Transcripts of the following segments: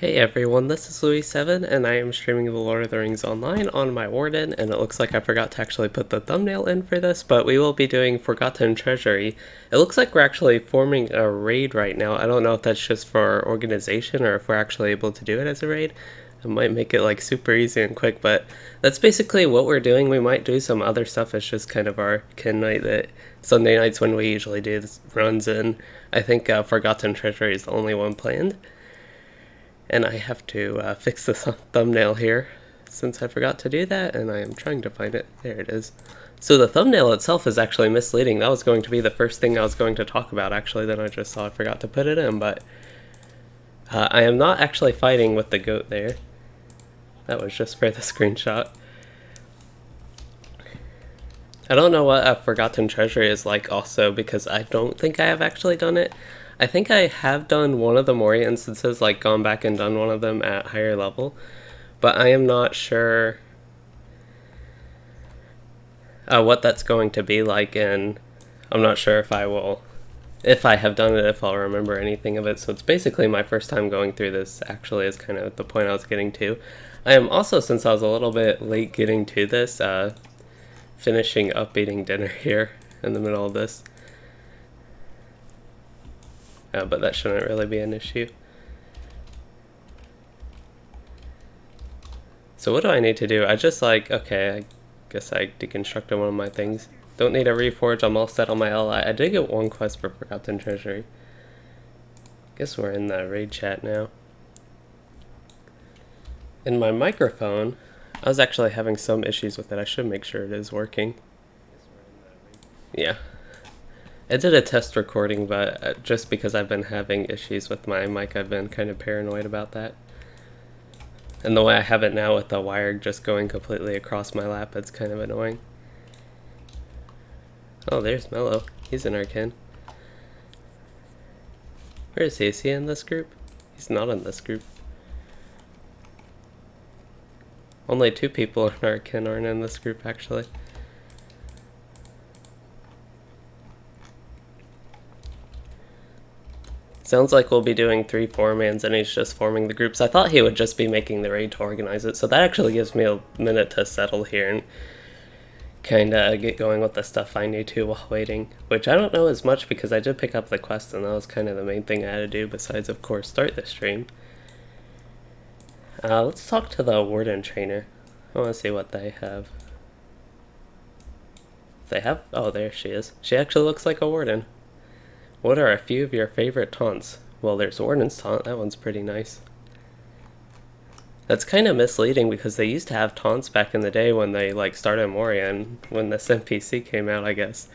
Hey everyone, this is Louis7 and I am streaming The Lord of the Rings Online on my Warden, and it looks like I forgot to actually put the thumbnail in for this, but we will be doing Forgotten Treasury. It looks like we're actually forming a raid right now. I don't know if that's just for our organization or if we're actually able to do it as a raid. It might make it like super easy and quick, but that's basically what we're doing. We might do some other stuff. It's just kind of our kin night that Sunday nights when we usually do this runs in. I think Forgotten Treasury is the only one planned. And I have to fix this thumbnail here since I forgot to do that, and I am trying to find it. There it is. So the thumbnail itself is actually misleading. That was going to be the first thing I was going to talk about, actually. Then I just saw I forgot to put it in, but I am not actually fighting with the goat there. That was just for the screenshot. I don't know what a Forgotten Treasury is like also, because I don't think I have actually done it. I think I have done one of the Moria instances, like gone back and done one of them at higher level, but I am not sure what that's going to be like, and I'm not sure if I have done it, if I'll remember anything of it. So it's basically my first time going through this, actually, is kind of the point I was getting to. I am also, since I was a little bit late getting to this, finishing up eating dinner here in the middle of this. But that shouldn't really be an issue. So what do I need to do? I just okay, I guess I deconstructed one of my things. Don't need a reforge, I'm all set on my ally. I did get one quest for Forgotten Treasury. Guess we're in the raid chat now. In my microphone, I was actually having some issues with it. I should make sure it is working. Yeah. I did a test recording, but just because I've been having issues with my mic, I've been kind of paranoid about that. And the way I have it now with the wire just going completely across my lap, it's kind of annoying. Oh, there's Mello. He's in our kin. Where is he? Is he in this group? He's not in this group. Only 2 people in our kin aren't in this group, actually. Sounds like we'll be doing 3 4-mans and he's just forming the groups. I thought he would just be making the raid to organize it, so that actually gives me a minute to settle here and kinda get going with the stuff I need to while waiting. Which I don't know as much because I did pick up the quest and that was kind of the main thing I had to do besides, of course, start the stream. Let's talk to the Warden trainer. I want to see what they have. Oh, there she is. She actually looks like a Warden. What are a few of your favorite taunts? Well, there's Warden's taunt. That one's pretty nice. That's kind of misleading because they used to have taunts back in the day when they started Moria and when this NPC came out, I guess.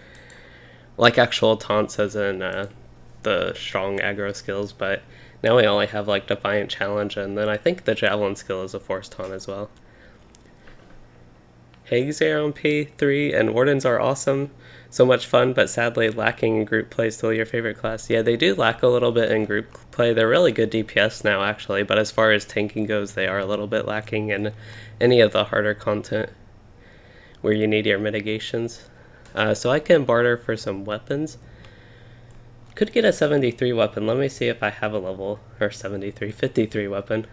Like actual taunts as in the strong aggro skills, but now we only have Defiant Challenge, and then I think the Javelin skill is a force taunt as well. Hags are on P3 and Wardens are awesome. So much fun, but sadly lacking in group play. Still your favorite class? Yeah, they do lack a little bit in group play. They're really good DPS now, actually, but as far as tanking goes, they are a little bit lacking in any of the harder content where you need your mitigations. So I can barter for some weapons. Could get a 73 weapon. Let me see if I have a level, or 53 weapon.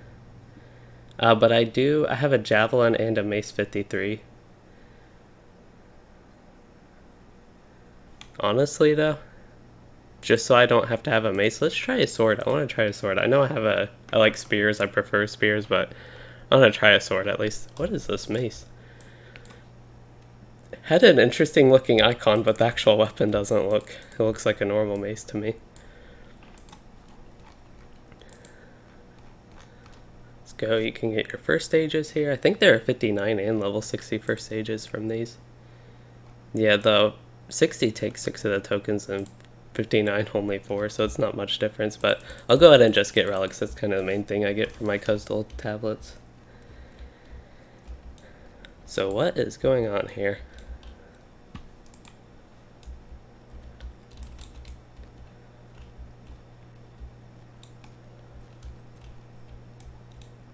But I have a Javelin and a Mace 53. Honestly, though, just so I don't have to have a mace, let's try a sword. I want to try a sword. I know I like spears. I prefer spears, but I want to try a sword at least. What is this mace? It had an interesting looking icon, but the actual weapon doesn't look. It looks like a normal mace to me. Let's go. You can get your first stages here. I think there are 59 and level 60 first stages from these. Yeah, though. 60 takes 6 of the tokens and 59 only 4, so it's not much difference, but I'll go ahead and just get relics. That's kind of the main thing I get from my Cusdal tablets. So what is going on here?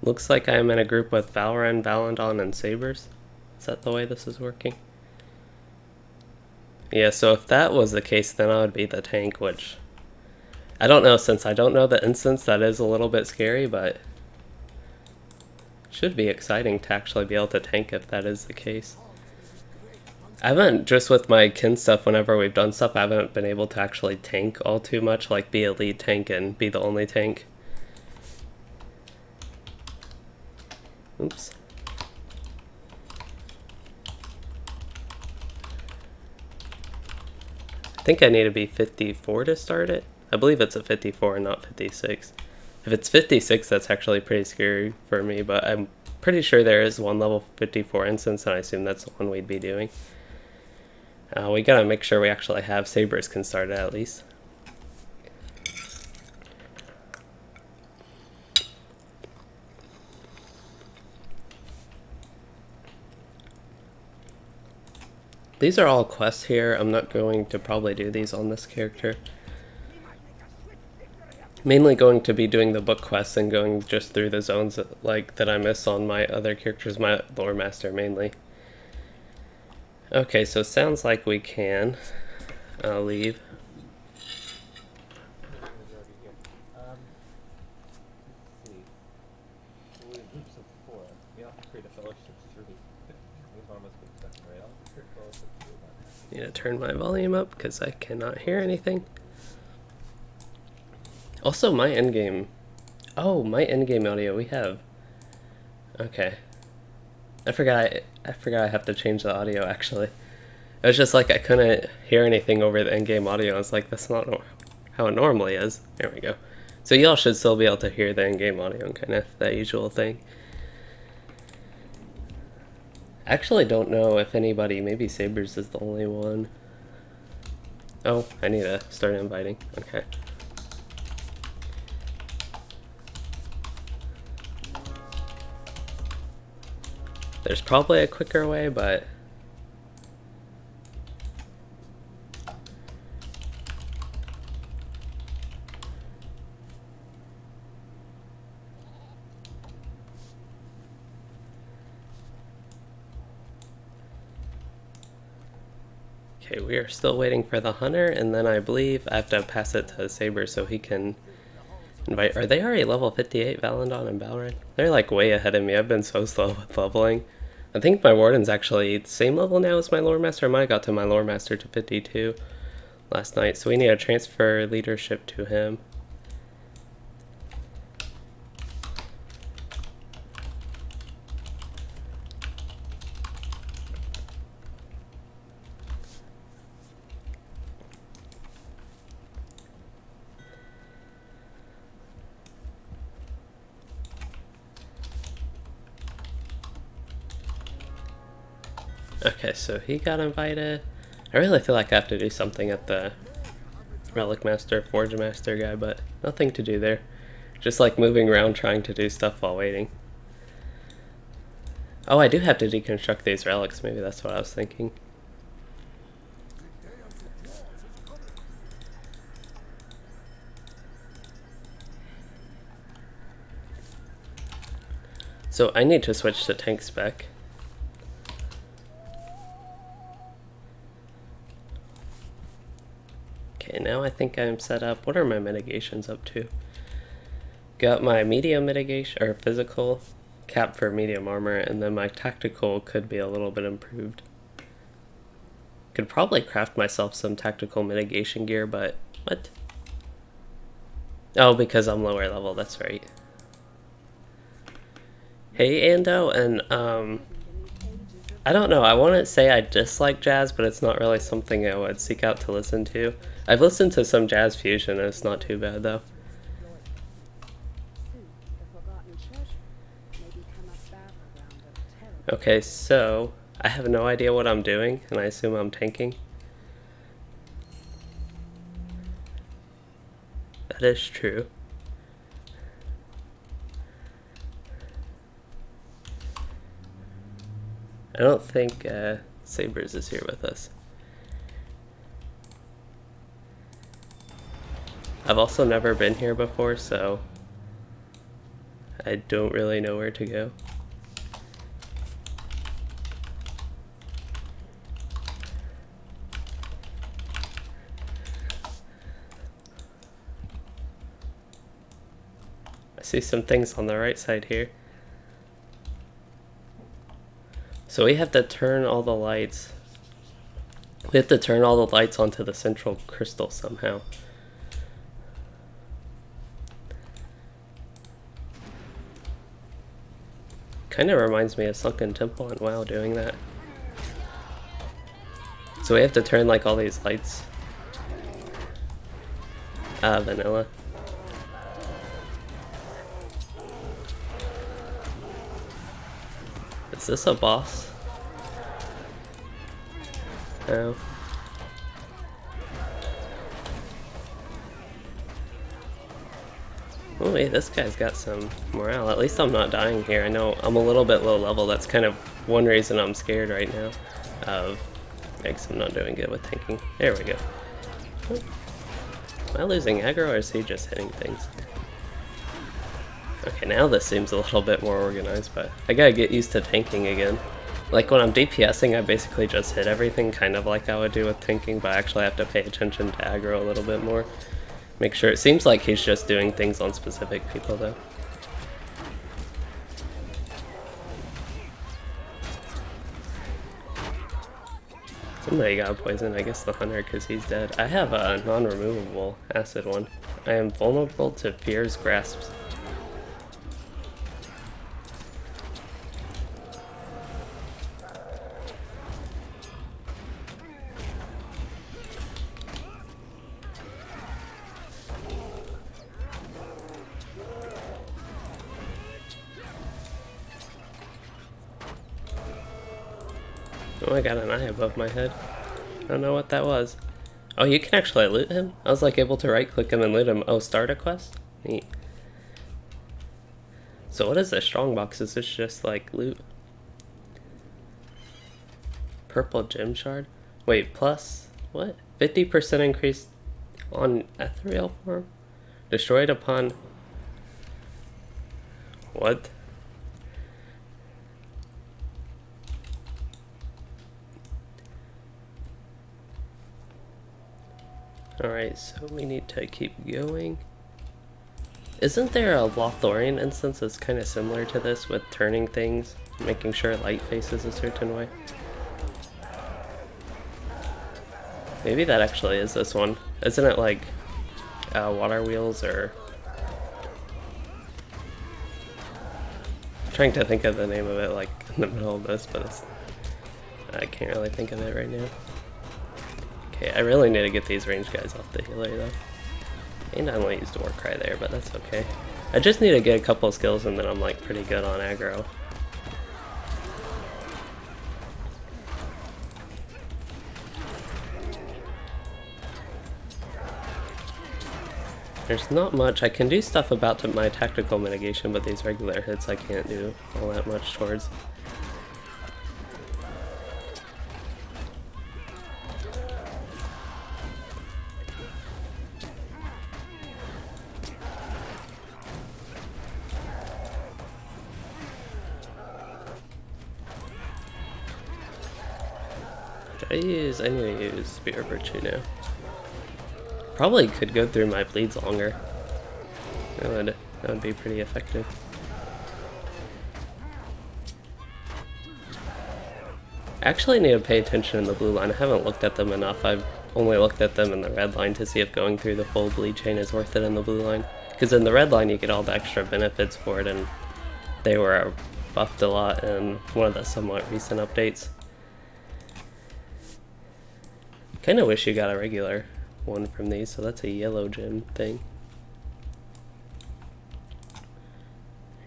Looks like I'm in a group with Valren, Valandon, and Sabers. Is that the way this is working? Yeah, so if that was the case, then I would be the tank, which I don't know, since I don't know the instance, that is a little bit scary, but Should be exciting to actually be able to tank if that is the case. I haven't, just with my kin stuff, whenever we've done stuff, I haven't been able to actually tank all too much, like be a lead tank and be the only tank. Oops. I think I need to be 54 to start it. I believe it's a 54 and not 56. If it's 56, that's actually pretty scary for me, but I'm pretty sure there is one level 54 instance, and I assume that's the one we'd be doing. We gotta make sure we actually have sabers can start it at least. These are all quests here. I'm not going to probably do these on this character. Mainly going to be doing the book quests and going just through the zones that I miss on my other characters, my lore master mainly. Okay, so it sounds like we can leave. Need to turn my volume up because I cannot hear anything. Also, my endgame. Oh, my endgame audio we have. Okay. I forgot I have to change the audio actually. It was just like I couldn't hear anything over the endgame audio. I was like, that's not how it normally is. There we go. So y'all should still be able to hear the endgame audio and kind of that usual thing. I actually don't know if anybody, maybe Sabers is the only one. Oh, I need to start inviting. Okay. There's probably a quicker way, but okay, we are still waiting for the hunter, and then I believe I have to pass it to Saber so he can invite. Are they already level 58, Valandon and Balrog? They're like way ahead of me. I've been so slow with leveling. I think my Warden's actually the same level now as my Lore Master. I might have got to my Lore Master to 52 last night, so we need to transfer leadership to him. Okay, so he got invited. I really feel like I have to do something at the Relic Master, Forge Master guy, but nothing to do there. Just like moving around trying to do stuff while waiting. Oh, I do have to deconstruct these relics. Maybe that's what I was thinking. So I need to switch to tank spec. Okay, now I think I'm set up. What are my mitigations up to? Got my medium mitigation, or physical cap for medium armor, and then my tactical could be a little bit improved. Could probably craft myself some tactical mitigation gear, but what? Oh, because I'm lower level, that's right. Hey, Ando, and I don't know, I wouldn't say I dislike jazz, but it's not really something I would seek out to listen to. I've listened to some jazz fusion, and it's not too bad, though. Okay, so I have no idea what I'm doing, and I assume I'm tanking. That is true. I don't think Sabers is here with us. I've also never been here before, so I don't really know where to go. I see some things on the right side here. So we have to turn all the lights. We have to turn all the lights onto the central crystal somehow. Kind of reminds me of Sunken Temple and WoW doing that. So we have to turn like all these lights. Vanilla. Is this a boss? No. Oh wait, this guy's got some morale. At least I'm not dying here. I know I'm a little bit low level. That's kind of one reason I'm scared right now. I'm not doing good with tanking. There we go. Oh. Am I losing aggro or is he just hitting things? Okay, now this seems a little bit more organized, but I gotta get used to tanking again. Like when I'm DPSing, I basically just hit everything, kind of like I would do with tanking, but I actually have to pay attention to aggro a little bit more. Make sure, it seems like he's just doing things on specific people though. Somebody got poisoned, I guess the hunter, because he's dead. I have a non-removable acid one. I am vulnerable to Fear's grasps. Oh, I got an eye above my head. I don't know what that was. Oh, you can actually loot him? I was like able to right click him and loot him. Oh, start a quest? Neat. So what is this strongbox? Is this just like loot? Purple gem shard? Wait, plus what? 50% increase on ethereal form? Destroyed upon... What? Alright, so we need to keep going. Isn't there a Lothorian instance that's kind of similar to this with turning things, making sure light faces a certain way? Maybe that actually is this one. Isn't it like water wheels or... I'm trying to think of the name of it like in the middle of this, but it's... I can't really think of it right now. Okay, I really need to get these ranged guys off the healer though. And I only used Warcry there, but that's okay. I just need to get a couple skills and then I'm like pretty good on aggro. There's not much. I can do stuff about my tactical mitigation, but these regular hits I can't do all that much towards. I need to use Spear of Virtue now. Probably could go through my bleeds longer. That would be pretty effective. I actually need to pay attention in the blue line. I haven't looked at them enough. I've only looked at them in the red line to see if going through the full bleed chain is worth it in the blue line. Because in the red line you get all the extra benefits for it, and they were buffed a lot in one of the somewhat recent updates. Kinda wish you got a regular one from these, so that's a yellow gem thing.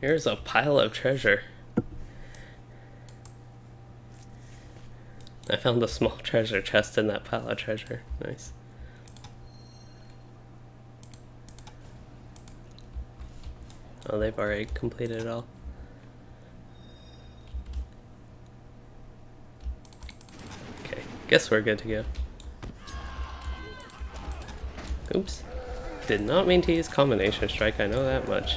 Here's a pile of treasure. I found a small treasure chest in that pile of treasure. Nice. Oh, they've already completed it all. Okay, guess we're good to go. Oops. Did not mean to use Combination Strike, I know that much.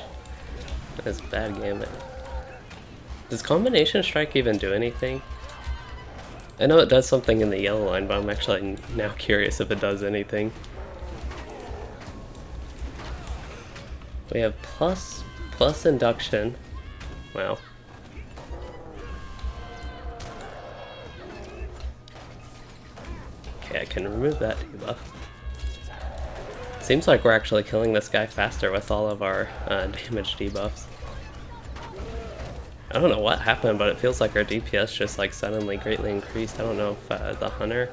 That's bad gambit. Does Combination Strike even do anything? I know it does something in the yellow line, but I'm actually now curious if it does anything. We have plus induction. Wow. I can remove that debuff. Seems like we're actually killing this guy faster with all of our damage debuffs. I don't know what happened, but it feels like our DPS just like suddenly greatly increased. I don't know if the hunter,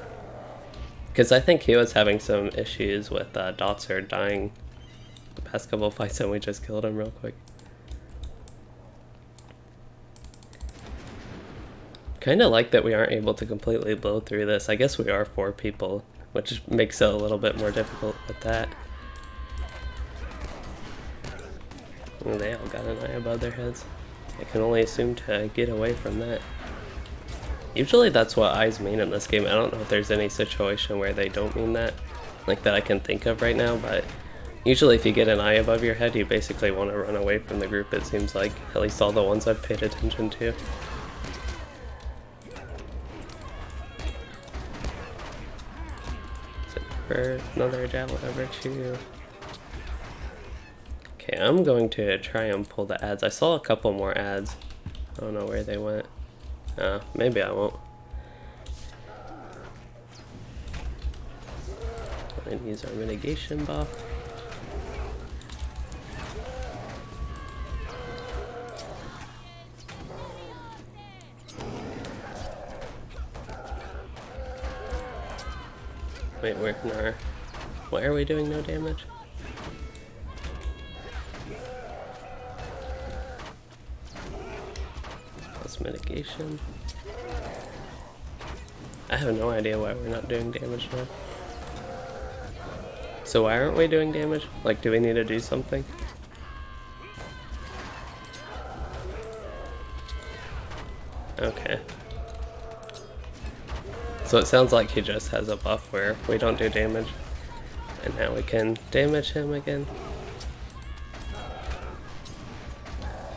because I think he was having some issues with Dotzer dying the past couple of fights and we just killed him real quick. Kinda like that we aren't able to completely blow through this. I guess we are 4 people, which makes it a little bit more difficult with that. Oh, they all got an eye above their heads. I can only assume to get away from that. Usually that's what eyes mean in this game. I don't know if there's any situation where they don't mean that, like that I can think of right now, but usually if you get an eye above your head, you basically want to run away from the group, it seems like. At least all the ones I've paid attention to. For another javelin over 2. Okay, I'm going to try and pull the ads. I saw a couple more ads. I don't know where they went. Maybe I won't. And use our mitigation buff. Wait, why are we doing no damage? Plus mitigation. I have no idea why we're not doing damage now. So why aren't we doing damage? Like, do we need to do something? Okay. So it sounds like he just has a buff where we don't do damage. And now we can damage him again.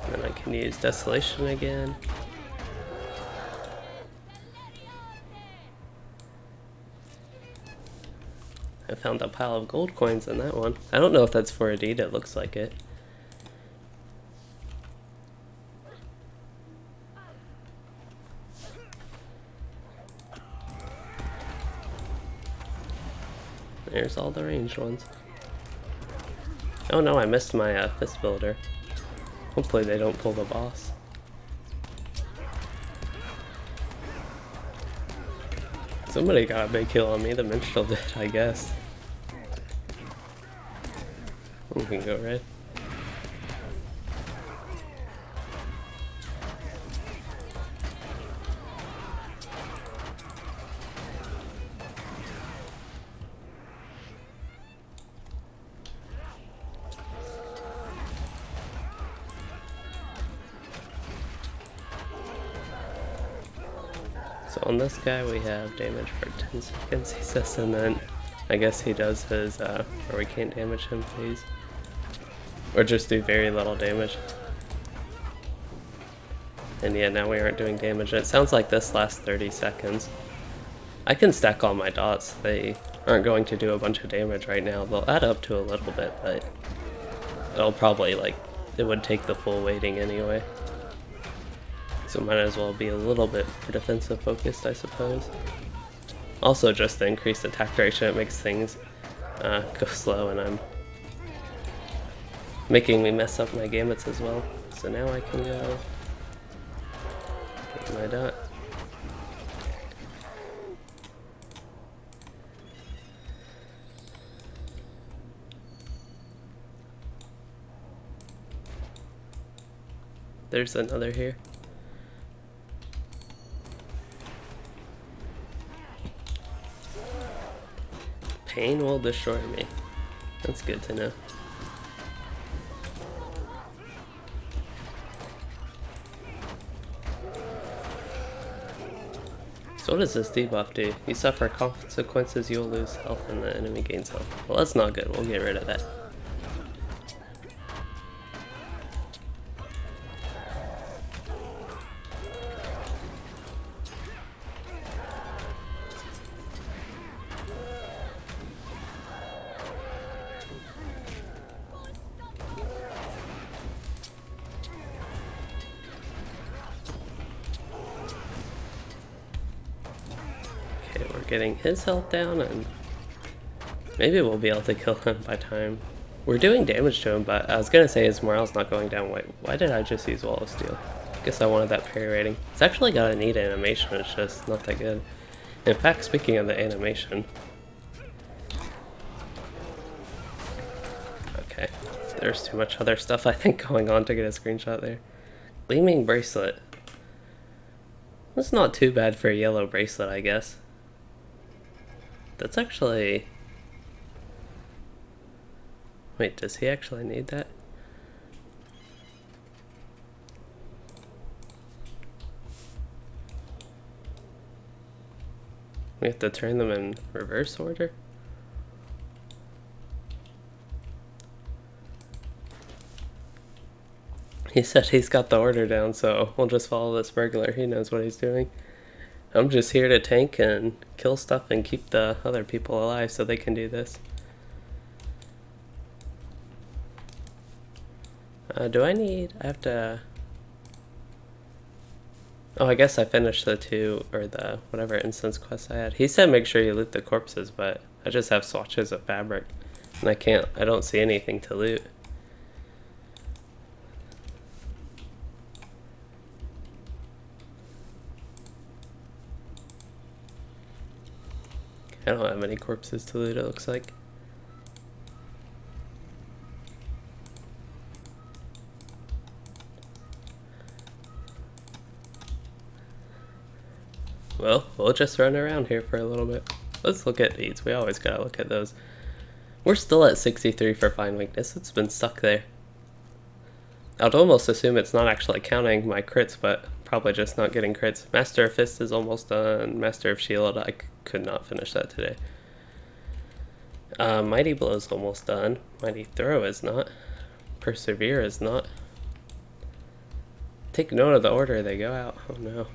And then I can use Desolation again. I found a pile of gold coins in that one. I don't know if that's for a deed, it looks like it. There's all the ranged ones. Oh no, I missed my fist builder. Hopefully they don't pull the boss. Somebody got a big kill on me, the minstrel did, I guess. We can go red. So on this guy we have damage for 10 seconds, he says, and then I guess he does his, or we can't damage him phase. Or just do very little damage. And yeah, now we aren't doing damage. It sounds like this lasts 30 seconds. I can stack all my dots. They aren't going to do a bunch of damage right now. They'll add up to a little bit, but it'll probably, like, it would take the full weighting anyway. So might as well be a little bit more defensive focused, I suppose. Also, just the increased attack duration, it makes things go slow, and I'm making me mess up my gambits as well. So now I can go get my dot. There's another here. Pain will destroy me. That's good to know. So what does this debuff do? You suffer consequences, you'll lose health and the enemy gains health. Well, that's not good. We'll get rid of that. Okay, we're start getting his health down, and maybe we'll be able to kill him by time. We're doing damage to him, but I was gonna say his morale's not going down. Wait, why did I just use Wall of Steel? Guess I wanted that parry rating. It's actually got a neat animation, it's just not that good. In fact, speaking of the animation... Okay, there's too much other stuff I think going on to get a screenshot there. Gleaming bracelet. That's not too bad for a yellow bracelet, I guess. That's actually... Wait, does he actually need that? We have to turn them in reverse order? He said he's got the order down, so we'll just follow this burglar. He knows what he's doing. I'm just here to tank and kill stuff and keep the other people alive so they can do this. Do I have to... Oh, I guess I finished the whatever instance quests I had. He said make sure you loot the corpses, but I just have swatches of fabric. And I don't see anything to loot. I don't have any corpses to loot, it looks like. Well, we'll just run around here for a little bit. Let's look at these. We always gotta look at those. We're still at 63 for Fine Weakness. It's been stuck there. I'd almost assume it's not actually counting my crits, but probably just not getting crits. Master of Fist is almost done. Master of Shield, I could not finish that today. Mighty Blow's almost done. Mighty Throw is not. Persevere is not. Take note of the order they go out. Oh no.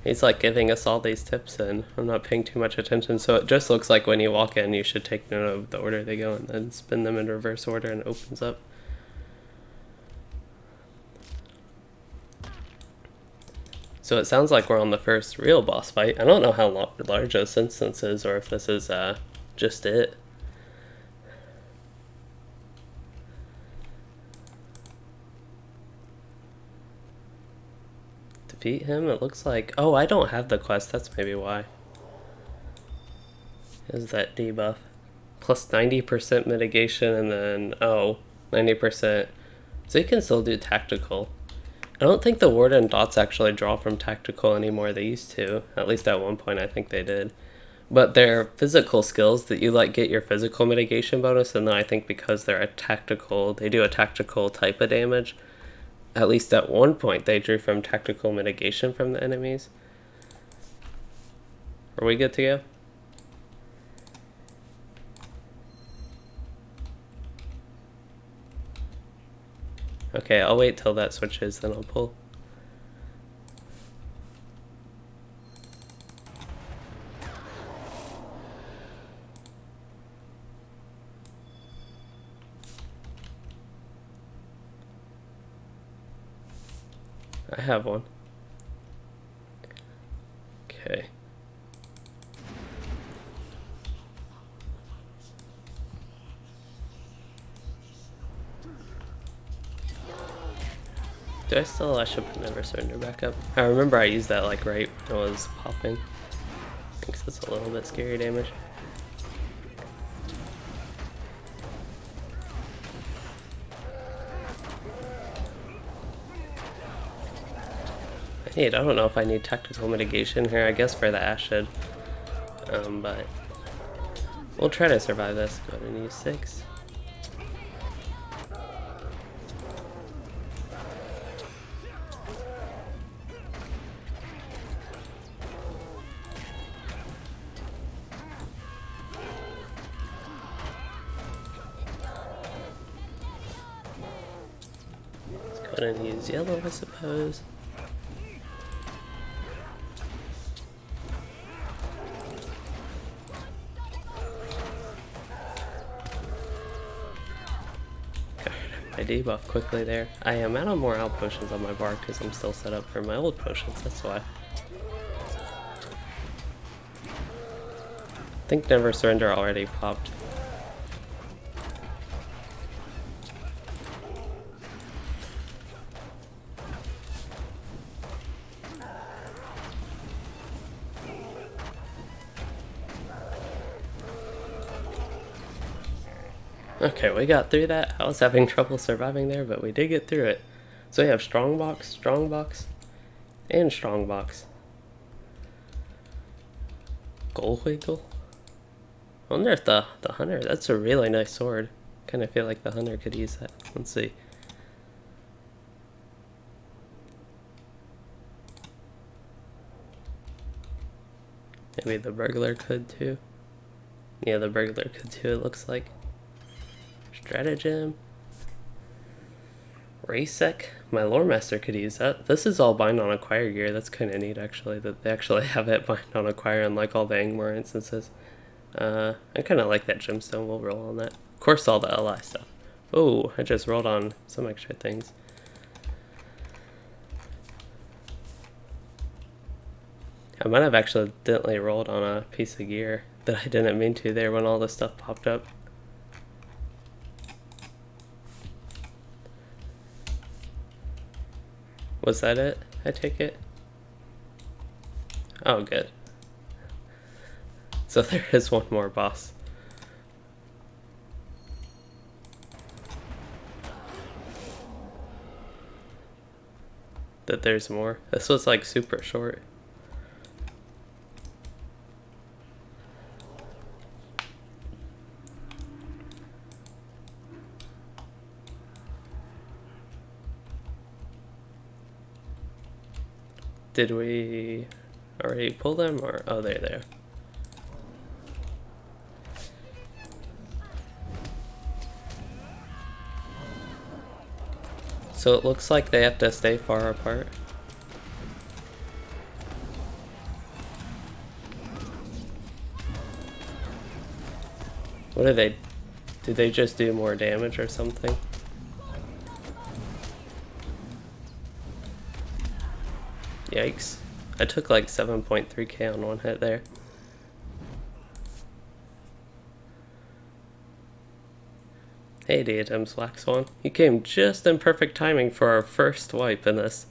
He's like giving us all these tips and I'm not paying too much attention, so it just looks like when you walk in you should take note of the order they go and then spin them in reverse order and it opens up. So it sounds like we're on the first real boss fight. I don't know how large this instance is or if this is just it. Defeat him? It looks like... Oh, I don't have the quest. That's maybe why. Is that debuff? Plus 90% mitigation and then... Oh, 90%. So you can still do tactical. I don't think the Warden dots actually draw from tactical anymore. They used to. At least at one point I think they did. But they're physical skills that you like get your physical mitigation bonus, and then I think because they're a tactical, they do a tactical type of damage. At least at one point they drew from tactical mitigation from the enemies. Are we good to go? Okay, I'll wait till that switches, then I'll pull. I have one. Okay. Do I still? I should put Never Surrender back up. I remember I used that like right when it was popping. I think that's a little bit scary damage. I don't know if I need tactical mitigation here. I guess for the Ashid. But we'll try to survive this. Go ahead and use 6. Let's go ahead and use yellow, I suppose. my debuff quickly there. I am out of morale potions on my bar because I'm still set up for my old potions, that's why. I think Never Surrender already popped. Okay, we got through that. I was having trouble surviving there, but we did get through it. So we have Strongbox, and Strongbox. Goldwiggle? I wonder if the Hunter, that's a really nice sword. Kind of feel like the Hunter could use that. Let's see. Maybe the Burglar could too. Yeah, the Burglar could too, it looks like. Stratagem. Raysec. My Lore Master could use that. This is all bind on acquire gear. That's kind of neat actually, that they actually have it bind on acquire unlike all the Angmar instances. I kind of like that gemstone. We'll roll on that. Of course, all the LI stuff. Oh, I just rolled on some extra things. I might have accidentally rolled on a piece of gear that I didn't mean to there when all this stuff popped up. Was that it? I take it? Oh, good. So there is one more boss. That there's more. This was like super short. Did we already pull them or? Oh, they're there. So it looks like they have to stay far apart. What are they? Did they just do more damage or something? Yikes. I took like 7.3k on one hit there. Hey Diadem's Black Swan. You came just in perfect timing for our first wipe in this.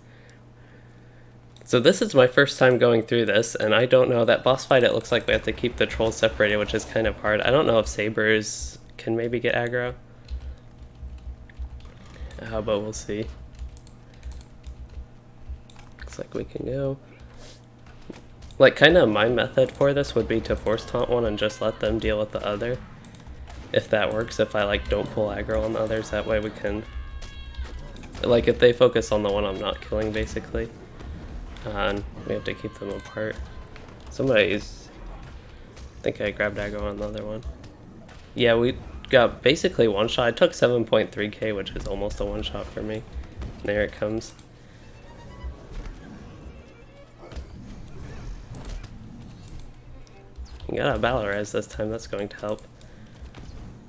So this is my first time going through this, and I don't know, that boss fight it looks like we have to keep the trolls separated, which is kind of hard. I don't know if sabers can maybe get aggro. But we'll see. Looks like we can go. Like, kind of my method for this would be to force taunt one and just let them deal with the other. If that works, if I like don't pull aggro on the others, that way we can, like if they focus on the one I'm not killing basically, and we have to keep them apart. Somebody's, I think I grabbed aggro on the other one. Yeah, we got basically one shot. I took 7.3k, which is almost a one shot for me. There it comes. You got a battle res this time, that's going to help.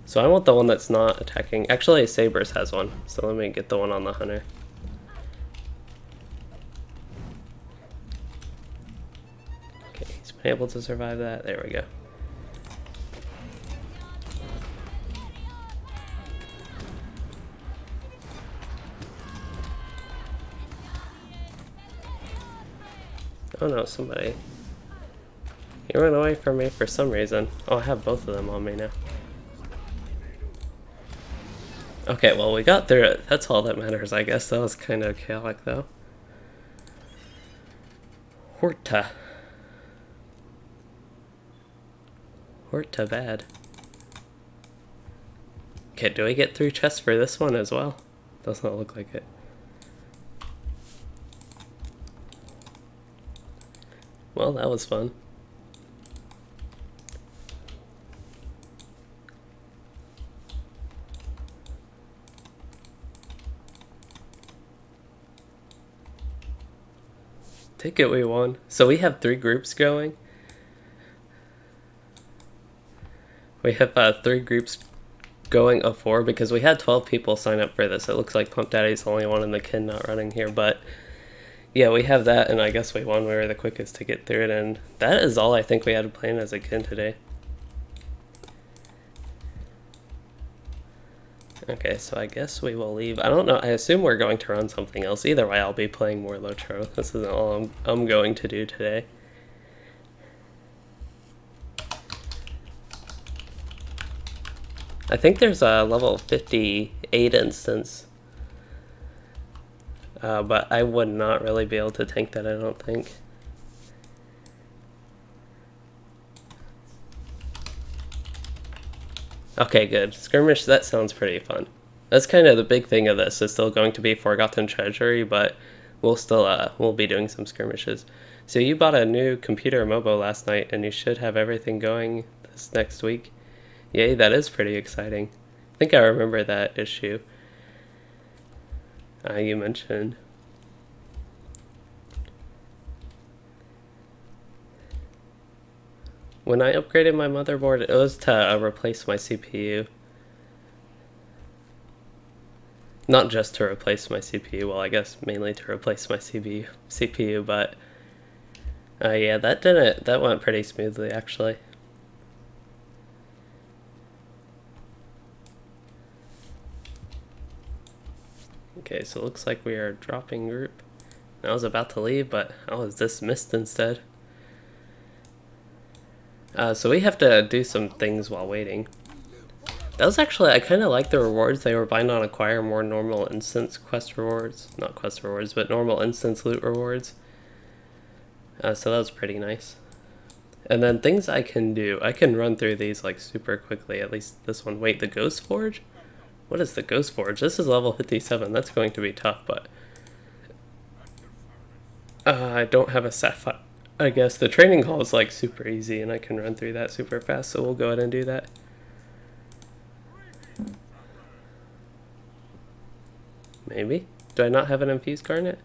So I want the one that's not attacking. Actually, Sabers has one, so let me get the one on the Hunter. Okay, he's been able to survive that. There we go. Oh no, somebody. He ran away from me for some reason. Oh, I have both of them on me now. Okay, well, we got through it. That's all that matters, I guess. That was kind of chaotic, though. Horta. Horta bad. Okay, do we get 3 chests for this one as well? Does not look like it. Well, that was fun. Take it, we won. So we have 3 groups going. We have 3 groups going a 4 because we had 12 people sign up for this. It looks like Pump Daddy's the only one in the kin not running here, but yeah, we have that, and I guess we won. We were the quickest to get through it, and that is all I think we had planned as a kin today. Okay, so I guess we will leave. I don't know, I assume we're going to run something else. Either way, I'll be playing more LOTRO. This isn't all I'm going to do today. I think there's a level 58 instance. But I would not really be able to tank that, I don't think. Okay, good. Skirmish, that sounds pretty fun. That's kind of the big thing of this. It's still going to be Forgotten Treasury, but we'll be doing some skirmishes. So you bought a new computer MOBO last night, and you should have everything going this next week. Yay, that is pretty exciting. I think I remember that issue you mentioned. When I upgraded my motherboard, it was to replace my CPU. Not just to replace my CPU, well, I guess mainly to replace my CPU, but yeah, that went pretty smoothly, actually. Okay, so it looks like we are dropping group. I was about to leave, but I was dismissed instead. So we have to do some things while waiting. That was actually, I kind of like the rewards. They were bind on acquire more normal instance quest rewards. Not quest rewards, but normal instance loot rewards. So that was pretty nice. And then things I can do. I can run through these like super quickly, at least this one. Wait, the Ghost Forge? What is the Ghost Forge? This is level 57. That's going to be tough, but I don't have a Sapphire. I guess the training hall is like super easy and I can run through that super fast, so we'll go ahead and do that. Maybe? Do I not have an infused garnet?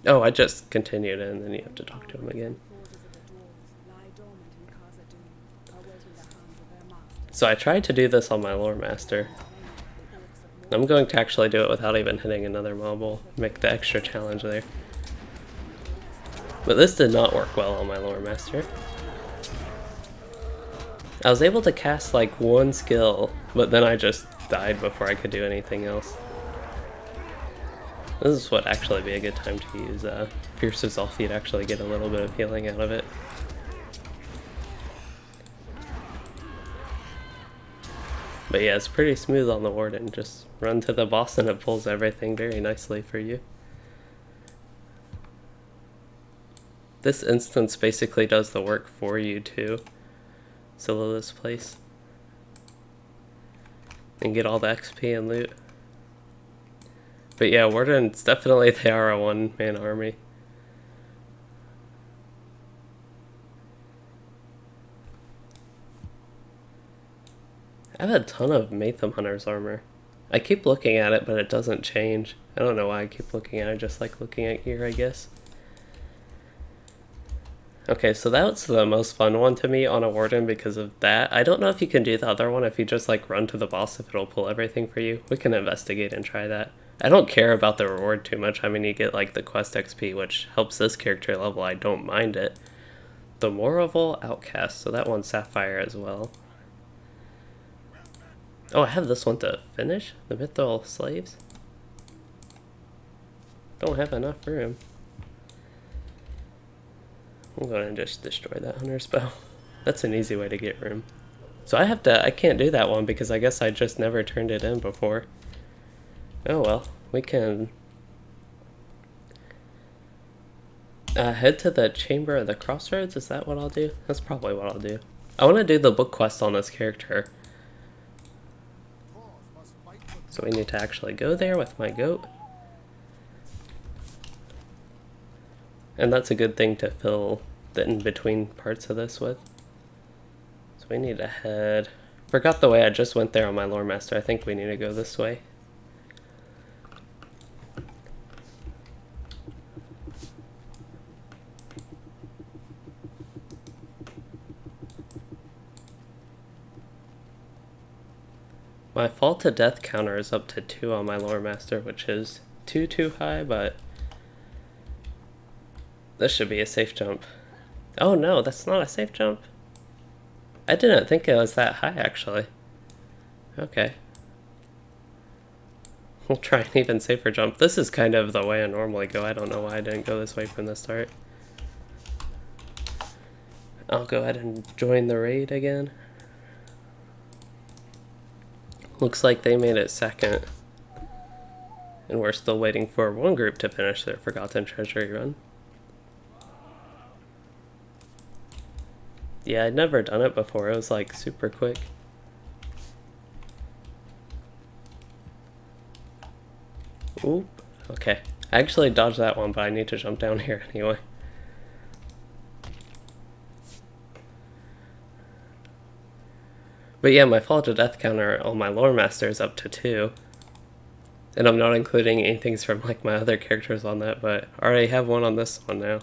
Oh, I just continued and then you have to talk to him again. So I tried to do this on my lore master. I'm going to actually do it without even hitting another mob. We'll make the extra challenge there. But this did not work well on my lore master. I was able to cast like one skill, but then I just died before I could do anything else. This is what actually be a good time to use Fierce Resolve to actually get a little bit of healing out of it. But yeah, it's pretty smooth on the Warden. Just run to the boss and it pulls everything very nicely for you. This instance basically does the work for you too. Solo this place. And get all the XP and loot. But yeah, Wardens, definitely they are a one-man army. I have a ton of Matham Hunter's armor. I keep looking at it, but it doesn't change. I don't know why I keep looking at it, I just like looking at gear, I guess. Okay, so that's the most fun one to me on a Warden because of that. I don't know if you can do the other one if you just like run to the boss, if it'll pull everything for you. We can investigate and try that. I don't care about the reward too much. I mean, you get like the quest XP, which helps this character level. I don't mind it. The Moraval Outcast, so that one's Sapphire as well. Oh, I have this one to finish? The Mithril Slaves? Don't have enough room. I'm going to just destroy that hunter spell. That's an easy way to get room. So I can't do that one because I guess I just never turned it in before. Oh well, we can head to the Chamber of the Crossroads. Is that what I'll do? That's probably what I'll do. I want to do the book quest on this character. So we need to actually go there with my goat. And that's a good thing to fill the in-between parts of this with. So we need to head... Forgot the way I just went there on my lore master. I think we need to go this way. My fall to death counter is up to 2 on my lore master, which is too high, but this should be a safe jump. Oh no, that's not a safe jump. I didn't think it was that high, actually. Okay. We'll try an even safer jump. This is kind of the way I normally go. I don't know why I didn't go this way from the start. I'll go ahead and join the raid again. Looks like they made it second. And we're still waiting for one group to finish their Forgotten Treasury run. Yeah, I'd never done it before. It was like super quick. Oop. Okay. I actually dodged that one, but I need to jump down here anyway. But yeah, my fall to death counter on my lore master is up to 2. And I'm not including anything from like my other characters on that, but I already have one on this one now.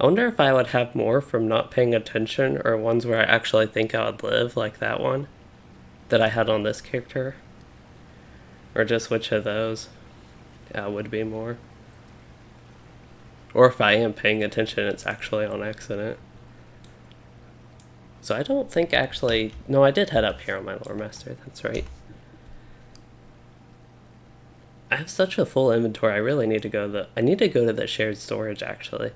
I wonder if I would have more from not paying attention, or ones where I actually think I would live, like that one that I had on this character. Or just which of those would be more. Or if I am paying attention, it's actually on accident. So I don't think actually... No, I did head up here on my lore master, that's right. I have such a full inventory, I really need to go to the... I need to go to the shared storage, actually.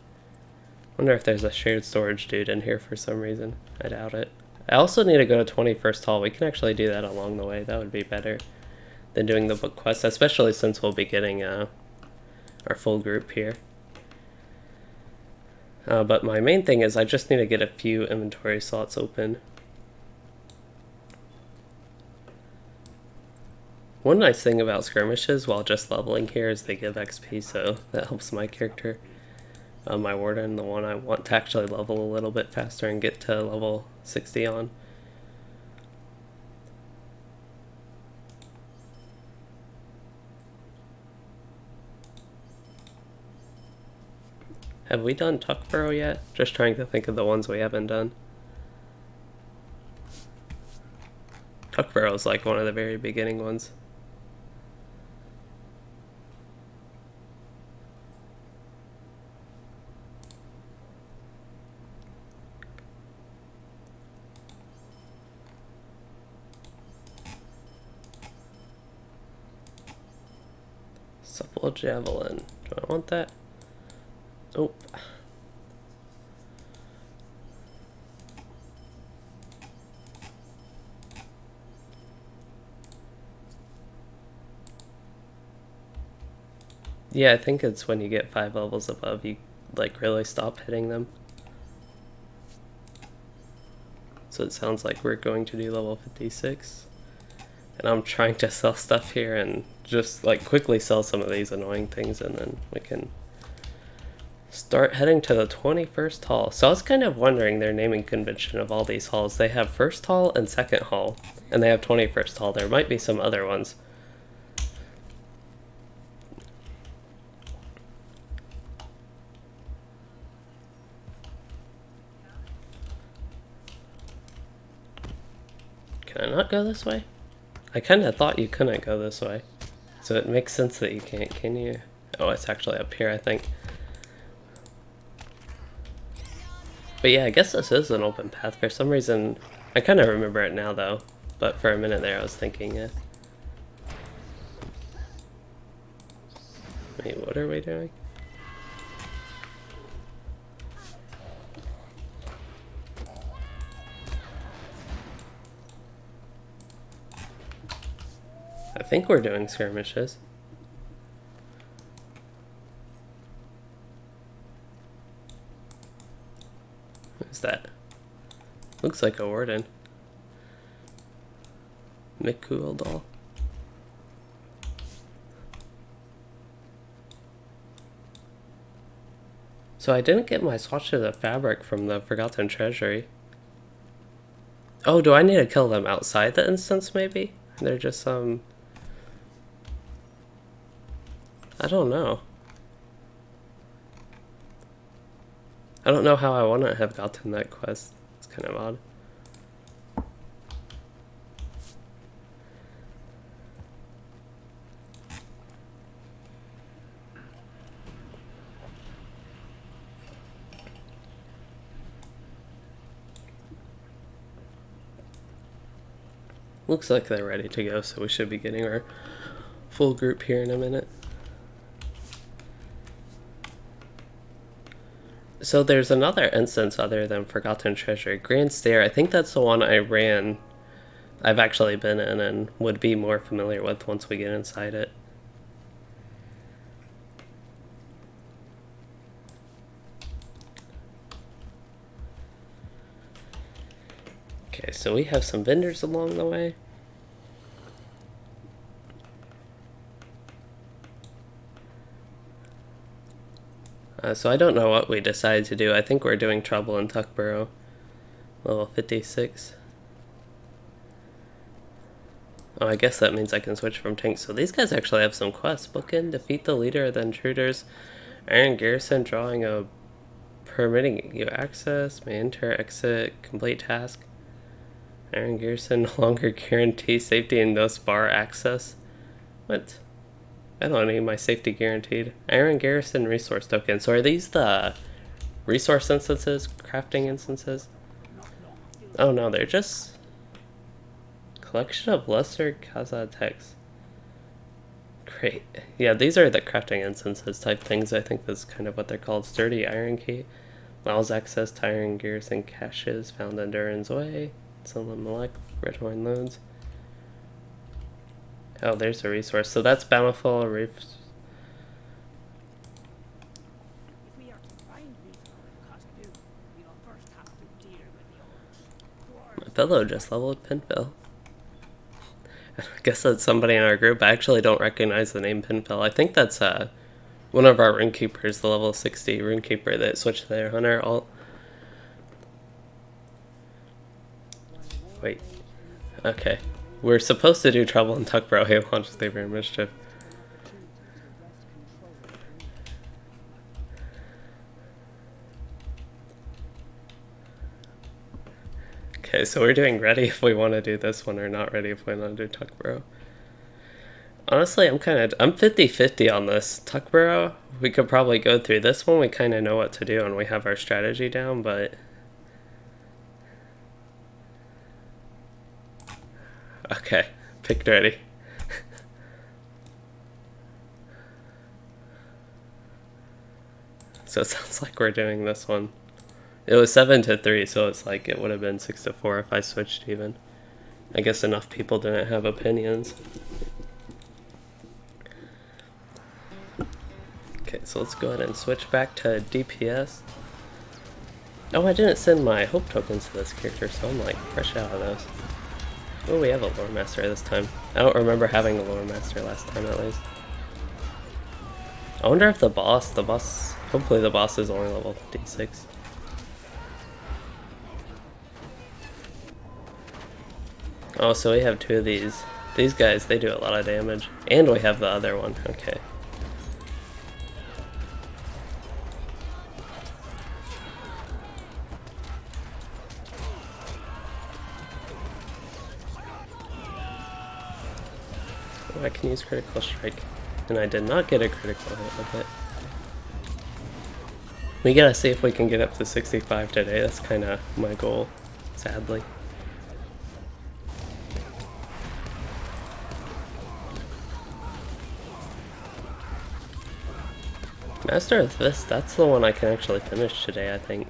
Wonder if there's a shared storage dude in here for some reason. I doubt it. I also need to go to 21st Hall. We can actually do that along the way. That would be better than doing the book quest, especially since we'll be getting our full group here. But my main thing is I just need to get a few inventory slots open. One nice thing about skirmishes while just leveling here is they give XP, so that helps my character. My Warden, the one I want to actually level a little bit faster and get to level 60 on. Have we done Tuckborough yet? Just trying to think of the ones we haven't done. Tuckborough is like one of the very beginning ones. Supple Javelin. Do I want that? Oh. Yeah, I think it's when you get 5 levels above, you like really stop hitting them. So it sounds like we're going to do level 56. And I'm trying to sell stuff here and just like quickly sell some of these annoying things, and then we can start heading to the 21st hall. So I was kind of wondering their naming convention of all these halls. They have first hall and second hall, and they have 21st hall. There might be some other ones. Can I not go this way? I kind of thought you couldn't go this way. So it makes sense that you can't, can you? Oh, it's actually up here, I think. But yeah, I guess this is an open path for some reason. I kind of remember it now, though. But for a minute there, I was thinking, Wait, what are we doing? I think we're doing skirmishes. What's that? Looks like a Warden. Mithril doll. So I didn't get my swatch of the fabric from the Forgotten Treasury. Oh, do I need to kill them outside the instance, maybe? They're just, I don't know. I don't know how I wouldn't have gotten that quest. It's kind of odd. Looks like they're ready to go, so we should be getting our full group here in a minute. So there's another instance other than Forgotten Treasury. Grand Stair, I think that's the one I ran. I've actually been in and would be more familiar with once we get inside it. Okay, so we have some vendors along the way. So I don't know what we decided to do. I think we're doing Trouble in Tuckborough, level 56. Oh, I guess that means I can switch from tanks. So these guys actually have some quests. Book in, defeat the leader of the intruders. Iron Garrison, drawing a permitting you access, may enter, exit, complete task. Iron Garrison no longer guarantee safety and thus bar access. What? I don't need my safety guaranteed. Iron Garrison resource token. So are these the resource instances? Crafting instances? Oh no, they're just collection of lesser Kaza texts. Great. Yeah, these are the crafting instances type things. I think that's kind of what they're called. Sturdy Iron Key. Allows access to Iron Garrison caches found in Durin's Way. Some Malek, Red Horn Loads. Oh, there's a resource. So that's Bountiful Reefs. My fellow just leveled Pinfill. I guess that's somebody in our group. I actually don't recognize the name Pinfill. I think that's one of our Runekeepers, the level 60 Runekeeper that switched to their Hunter alt. Wait. Okay. We're supposed to do Trouble in Tuckborough. Hey, launch Slavery and Mischief. Okay, so we're doing ready if we want to do this one or not ready if we want to do Tuckborough. Honestly, I'm 50-50 on this. Tuckborough, we could probably go through this one. We kind of know what to do and we have our strategy down, but... Okay, picked ready. So it sounds like we're doing this one. It was 7-3, so it's like it would have been 6-4 if I switched even. I guess enough people didn't have opinions. Okay, so let's go ahead and switch back to DPS. Oh, I didn't send my hope tokens to this character, so I'm like fresh out of those. Oh, we have a lore master this time. I don't remember having a lore master last time at least. I wonder if the boss, hopefully the boss is only level 56. Oh, so we have two of these. These guys, they do a lot of damage. And we have the other one, okay. I can use critical strike, and I did not get a critical hit with it. We gotta see if we can get up to 65 today. That's kind of my goal, sadly. Master of this, that's the one I can actually finish today, I think.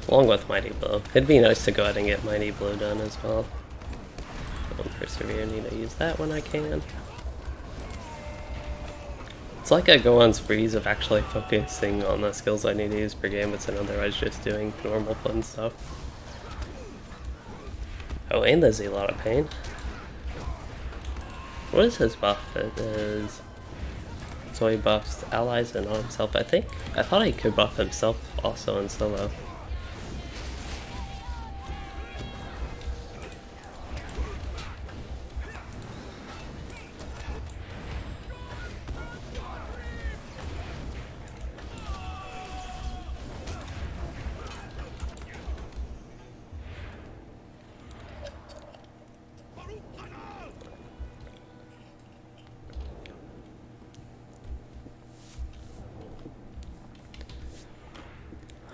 Along with Mighty Blow. It'd be nice to go ahead and get Mighty Blow done as well. Persevere, need to use that when I can. It's like I go on sprees of actually focusing on the skills I need to use per game, but otherwise just doing normal fun stuff. Oh, and there's a lot of pain. What is his buff? It is... So he buffs allies and not himself, I think. I thought he could buff himself also in solo.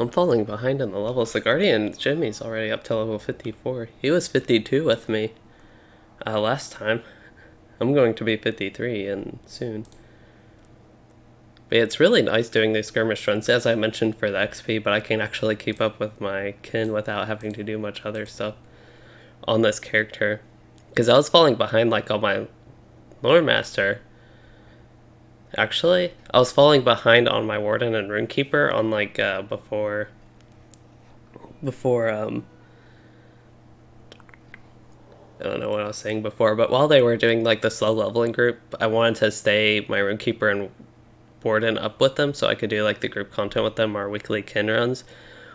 I'm falling behind in the levels. The Guardian Jimmy's already up to level 54. He was 52 with me last time. I'm going to be 53 and soon. But yeah, it's really nice doing these skirmish runs, as I mentioned, for the XP, but I can actually keep up with my kin without having to do much other stuff on this character. Because I was falling behind like on my Lore Master. Actually, I was falling behind on my Warden and Runekeeper on like before I don't know what I was saying before, but while they were doing like the slow leveling group, I wanted to stay my Runekeeper and Warden up with them so I could do like the group content with them or weekly kin runs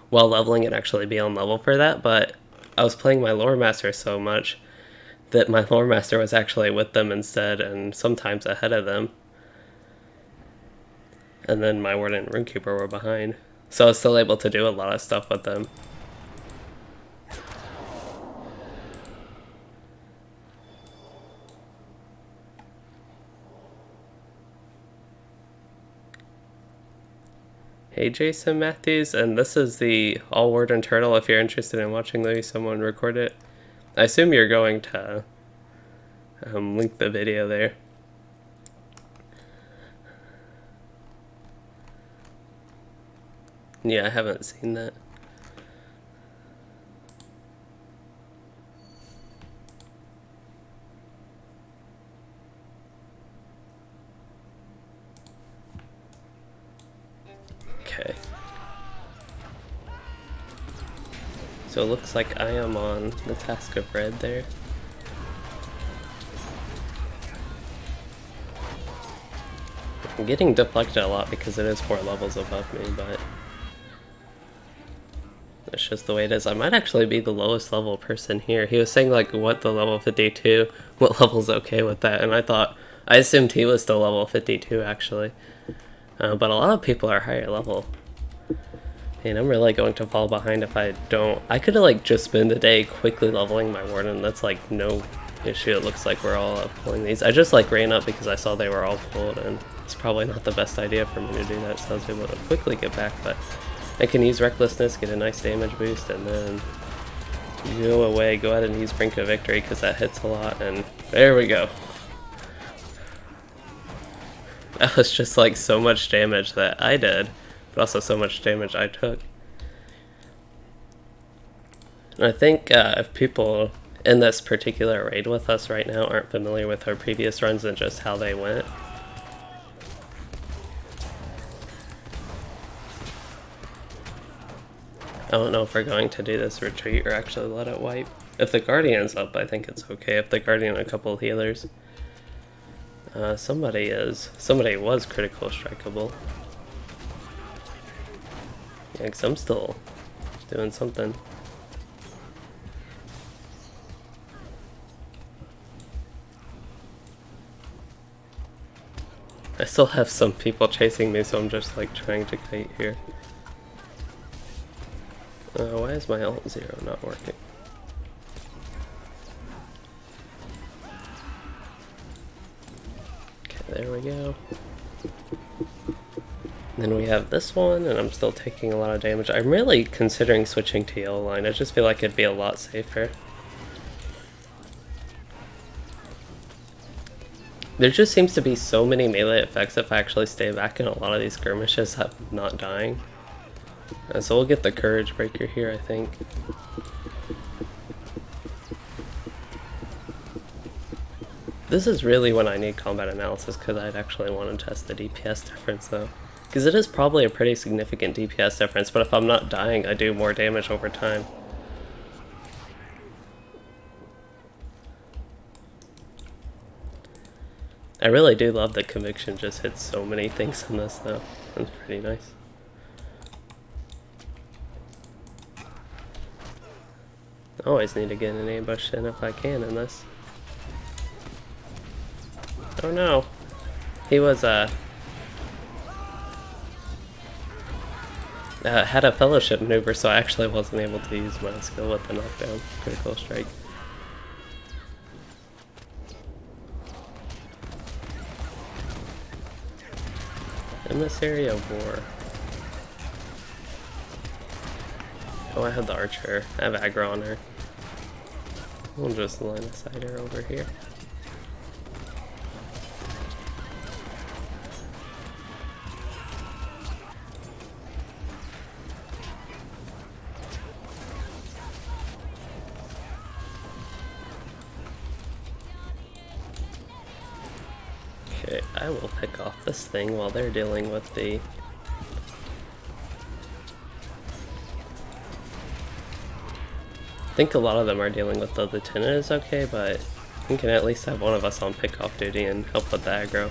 while leveling and actually be on level for that. But I was playing my Lore Master so much that my Lore Master was actually with them instead and sometimes ahead of them. And then my Warden and Runekeeper were behind. So I was still able to do a lot of stuff with them. Hey Jason Matthews, and this is the All Warden Turtle if you're interested in watching maybe someone record it. I assume you're going to link the video there. Yeah, I haven't seen that. Okay. So it looks like I am on the task of red there. I'm getting deflected a lot because it is 4 levels above me, but that's just the way it is. I might actually be the lowest level person here. He was saying like what the level 52, what level's okay with that, and I assumed he was still level 52 actually. But a lot of people are higher level. And I'm really going to fall behind if I don't. I could have like just spent the day quickly leveling my Warden. That's like no issue. It looks like we're all pulling these. I just like ran up because I saw they were all pulled, and it's probably not the best idea for me to do that, so I was able to quickly get back. But I can use Recklessness, get a nice damage boost, and then go away, go ahead and use Brink of Victory because that hits a lot, and there we go. That was just like so much damage that I did, but also so much damage I took. And I think if people in this particular raid with us right now aren't familiar with our previous runs and just how they went, I don't know if we're going to do this retreat or actually let it wipe. If the Guardian's up, I think it's okay. If the Guardian and a couple healers. Somebody was critical strikeable. Yeah, 'cause I'm still doing something. I still have some people chasing me, so I'm just like trying to kite here. Why is my Alt 0 not working? There we go. Then we have this one, and I'm still taking a lot of damage. I'm really considering switching to yellow line. I just feel like it'd be a lot safer. There just seems to be so many melee effects if I actually stay back in a lot of these skirmishes of not dying. And so we'll get the Courage Breaker here, I think. This is really when I need combat analysis because I'd actually want to test the DPS difference though. Because it is probably a pretty significant DPS difference, but if I'm not dying, I do more damage over time. I really do love that Conviction just hits so many things in this though. That's pretty nice. I always need to get an ambush in if I can in this. Oh no. He was had a fellowship maneuver, so I actually wasn't able to use my skill with the knockdown critical strike. Emissary of War. Oh, I have the archer. I have aggro on her. We'll just line aside her over here. Okay, I will pick off this thing while they're dealing with the... I think a lot of them are dealing with the lieutenant is okay, but we can at least have one of us on pick-off duty and help with the aggro.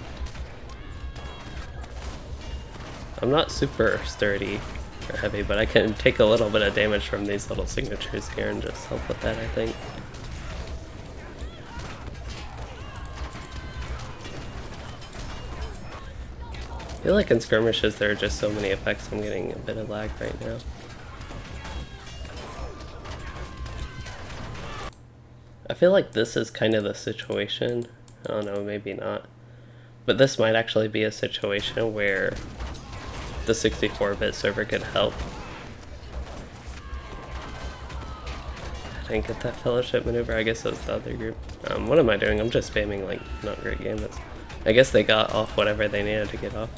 I'm not super sturdy or heavy, but I can take a little bit of damage from these little signatures here and just help with that, I think. I feel like in skirmishes there are just so many effects, I'm getting a bit of lag right now. I feel like this is kind of the situation. I don't know, maybe not. But this might actually be a situation where the 64-bit server could help. I didn't get that fellowship maneuver. I guess it was the other group. What am I doing? I'm just spamming like not great gambits. I guess they got off whatever they needed to get off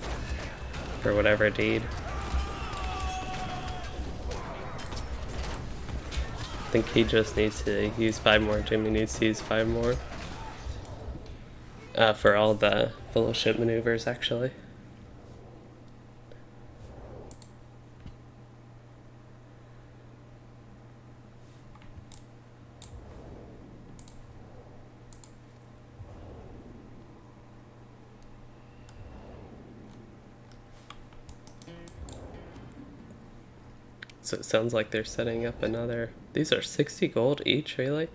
for whatever deed. I think he just needs to use 5 more. Jimmy needs to use 5 more for all the fellowship maneuvers, actually. So it sounds like they're setting up another... These are 60 gold each, really?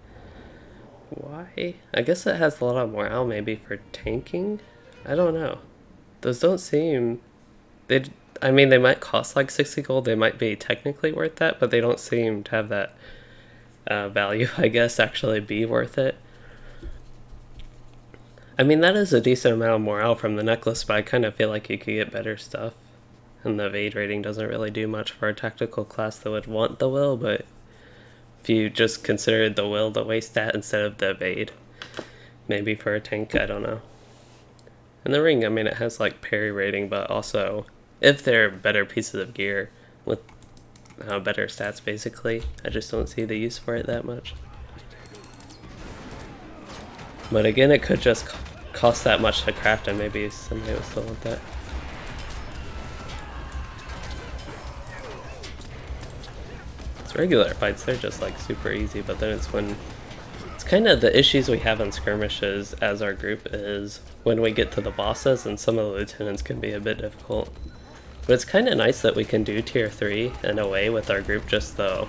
Why? I guess it has a lot of morale maybe for tanking? I don't know. Those don't seem... I mean, they might cost like 60 gold. They might be technically worth that, but they don't seem to have that value, I guess, actually be worth it. I mean, that is a decent amount of morale from the necklace, but I kind of feel like you could get better stuff. And the evade rating doesn't really do much for a tactical class that would want the will, but if you just considered the will the waste stat instead of the evade, maybe for a tank, I don't know. And the ring, I mean, it has like parry rating, but also if they're better pieces of gear with better stats, basically, I just don't see the use for it that much. But again, it could just cost that much to craft, and maybe somebody would still want that. Regular fights, they're just like super easy, but then it's when it's kind of the issues we have in skirmishes as our group is when we get to the bosses, and some of the lieutenants can be a bit difficult. But it's kind of nice that we can do tier 3 in a way with our group, just though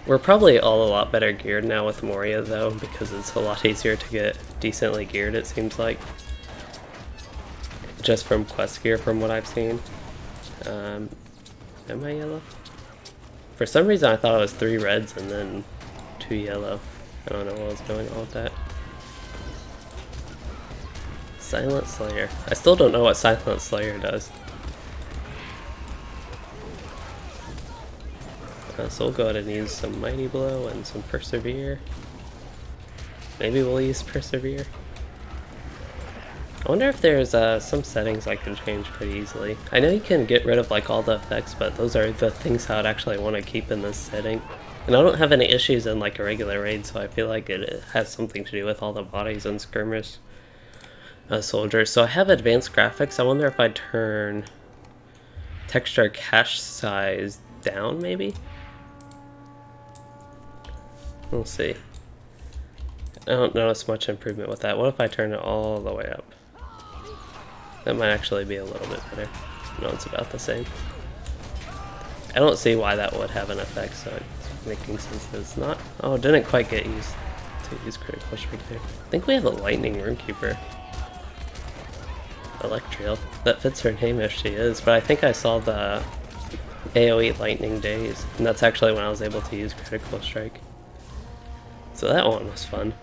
we're probably all a lot better geared now with Moria though, because it's a lot easier to get decently geared, it seems like, just from quest gear from what I've seen. Am I yellow? For some reason I thought it was 3 reds and then 2 yellow. I don't know what was going on with that. Silent Slayer. I still don't know what Silent Slayer does. So we'll go ahead and use some Mighty Blow and some Persevere. Maybe we'll use Persevere. I wonder if there's some settings I can change pretty easily. I know you can get rid of like all the effects, but those are the things I'd actually want to keep in this setting. And I don't have any issues in like a regular raid, so I feel like it has something to do with all the bodies and skirmish soldiers. So I have advanced graphics. I wonder if I turn texture cache size down, maybe? We'll see. I don't notice much improvement with that. What if I turn it all the way up? That might actually be a little bit better. No, it's about the same. I don't see why that would have an effect, so it's making sense that it's not. Oh, didn't quite get used to use critical strike there. I think we have a lightning runekeeper. Electriel. That fits her name if she is, but I think I saw the AoE lightning days, and that's actually when I was able to use critical strike. So that one was fun.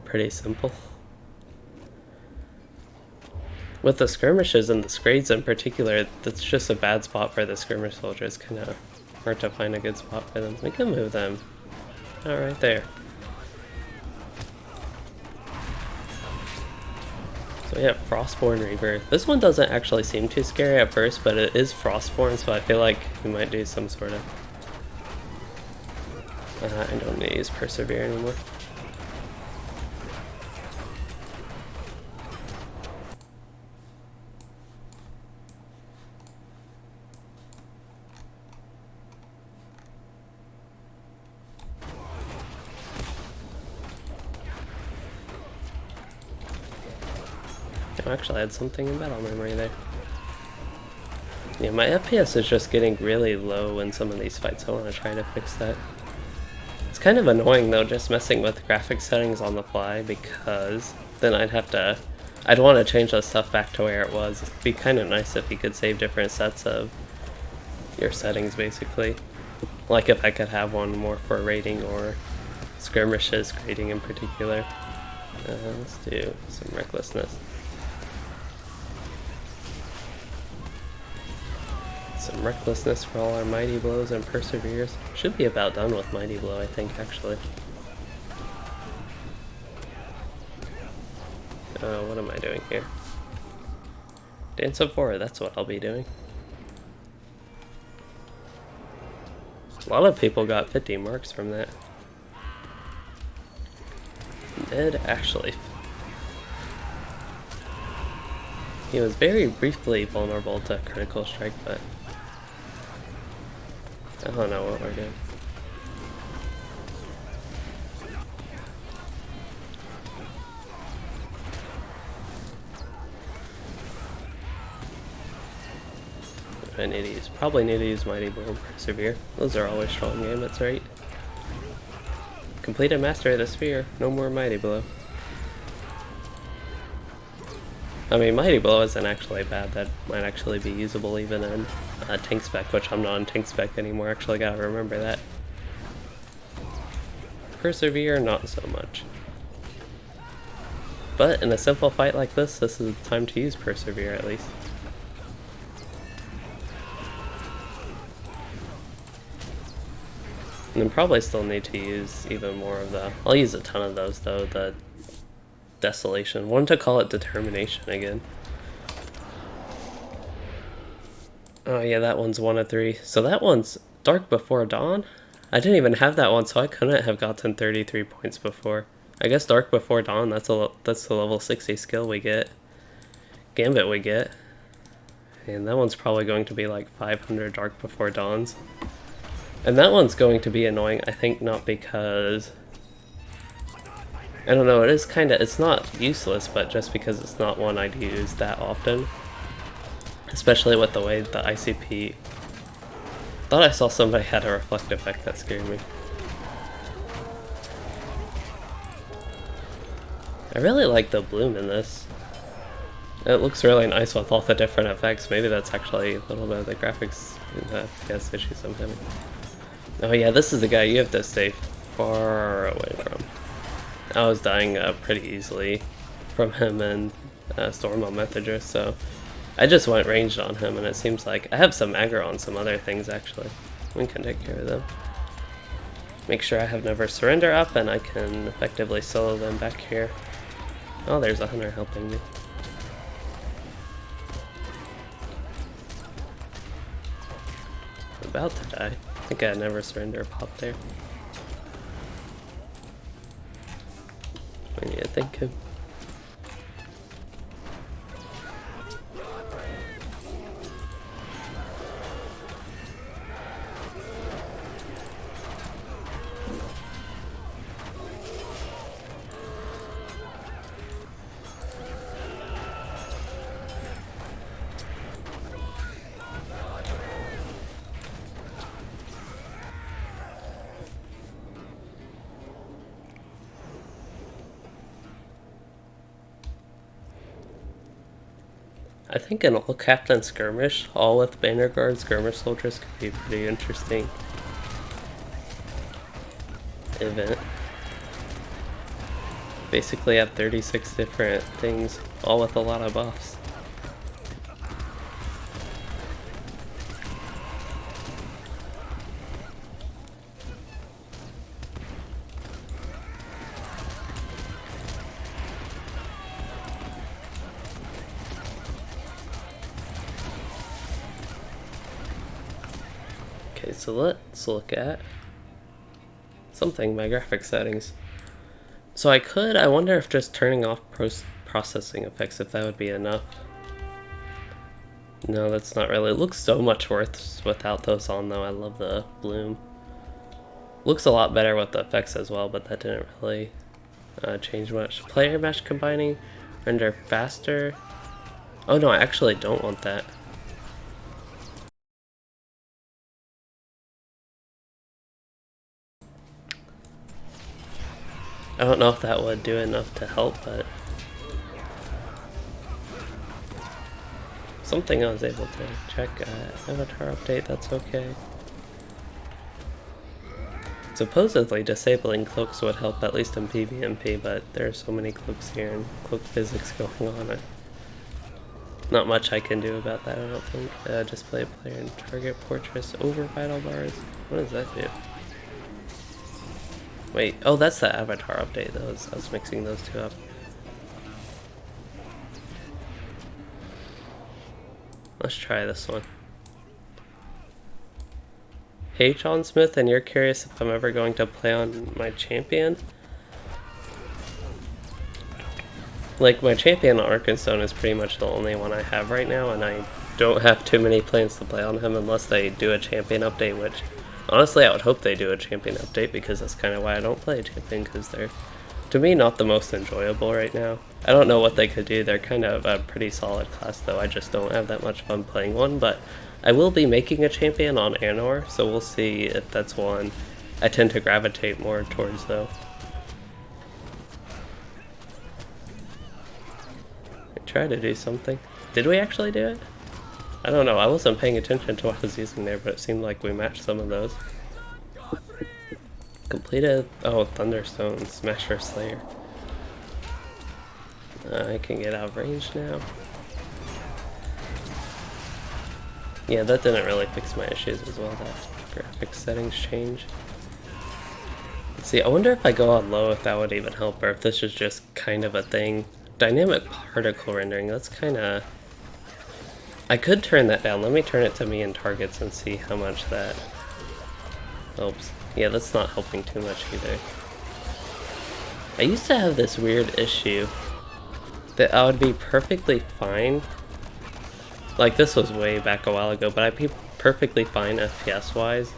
Pretty simple. With the skirmishes and the scrades in particular, that's just a bad spot for the skirmish soldiers. Kind of hard to find a good spot for them. We can move them. Oh, right there. So yeah, Frostborn Rebirth. This one doesn't actually seem too scary at first, but it is Frostborn, so I feel like we might do some sort of... I don't need to use Persevere anymore. Actually, I had something in battle memory there. Yeah, my FPS is just getting really low in some of these fights. I want to try to fix that. It's kind of annoying though, just messing with graphics settings on the fly, because then I'd want to change the stuff back to where it was. It'd be kind of nice if you could save different sets of your settings, basically. Like if I could have one more for rating or skirmishes grading in particular. Let's do some recklessness. Some recklessness for all our mighty blows and perseveres. Should be about done with mighty blow, I think, actually. What am I doing here? Dance of Horror, that's what I'll be doing. A lot of people got 50 marks from that. Ned, actually. He was very briefly vulnerable to critical strike, but I don't know what we're doing. Probably need to use Mighty Blow and Persevere. Those are always strong gambits, right? Complete and master the sphere. No more Mighty Blow. I mean, Mighty Blow isn't actually bad. That might actually be usable even in tank spec, which I'm not in tank spec anymore. Actually, gotta remember that. Persevere, not so much. But in a simple fight like this is the time to use Persevere at least. And then probably still need to use even more of the... I'll use a ton of those though, the Desolation. Wanted to call it Determination again. Oh yeah, that one's 1 of 3. So that one's Dark Before Dawn? I didn't even have that one, so I couldn't have gotten 33 points before. I guess Dark Before Dawn, that's the level 60 skill we get. Gambit we get. And that one's probably going to be like 500 Dark Before Dawns. And that one's going to be annoying, I think, not because... I don't know, it's not useless, but just because it's not one I'd use that often. Especially with the way the ICP... Thought I saw somebody had a reflect effect that scared me. I really like the bloom in this. It looks really nice with all the different effects. Maybe that's actually a little bit of the graphics and the FPS issues I'm having. Oh yeah, this is the guy you have to stay far away from. I was dying pretty easily from him and Storm on Methodrist, so I just went ranged on him, and it seems like I have some aggro on some other things actually. We can take care of them. Make sure I have Never Surrender up, and I can effectively solo them back here. Oh, there's a hunter helping me. I'm about to die. I think I Never Surrender popped there. We need to think him. I think an all captain skirmish, all with banner guard skirmish soldiers, could be a pretty interesting event. Basically have 36 different things, all with a lot of buffs. Okay, so let's look at something, my graphics settings. So I wonder if just turning off processing effects, if that would be enough. No, that's not really. It looks so much worse without those on though. I love the bloom. Looks a lot better with the effects as well, but that didn't really change much. Player mesh combining, render faster. Oh no, I actually don't want that. I don't know if that would do enough to help, but something I was able to check. Avatar update, that's okay. Supposedly disabling cloaks would help, at least in PvMP, but there are so many cloaks here and cloak physics going on. Not much I can do about that, I don't think. Display player and target portraits over vital bars. What does that do? Wait, oh, that's the avatar update. I was mixing those two up. Let's try this one. Hey, John Smith, and you're curious if I'm ever going to play on my champion? Like, my champion on Arkenstone is pretty much the only one I have right now, and I don't have too many plans to play on him unless they do a champion update, which honestly I would hope they do a champion update, because that's kind of why I don't play a champion, because they're, to me, not the most enjoyable right now. I don't know what they could do. They're kind of a pretty solid class though. I just don't have that much fun playing one, but I will be making a champion on Anor, so we'll see if that's one I tend to gravitate more towards though. Try to do something. Did we actually do it? I don't know. I wasn't paying attention to what I was using there, but it seemed like we matched some of those. Completed. Oh, Thunderstone, Smasher Slayer. I can get out of range now. Yeah, that didn't really fix my issues as well. That graphics settings change. Let's see. I wonder if I go on low if that would even help, or if this is just kind of a thing. Dynamic particle rendering, that's kind of... I could turn that down. Let me turn it to me and targets and see how much that helps. Yeah, that's not helping too much either. I used to have this weird issue that I would be perfectly fine. Like, this was way back a while ago, but I'd be perfectly fine FPS-wise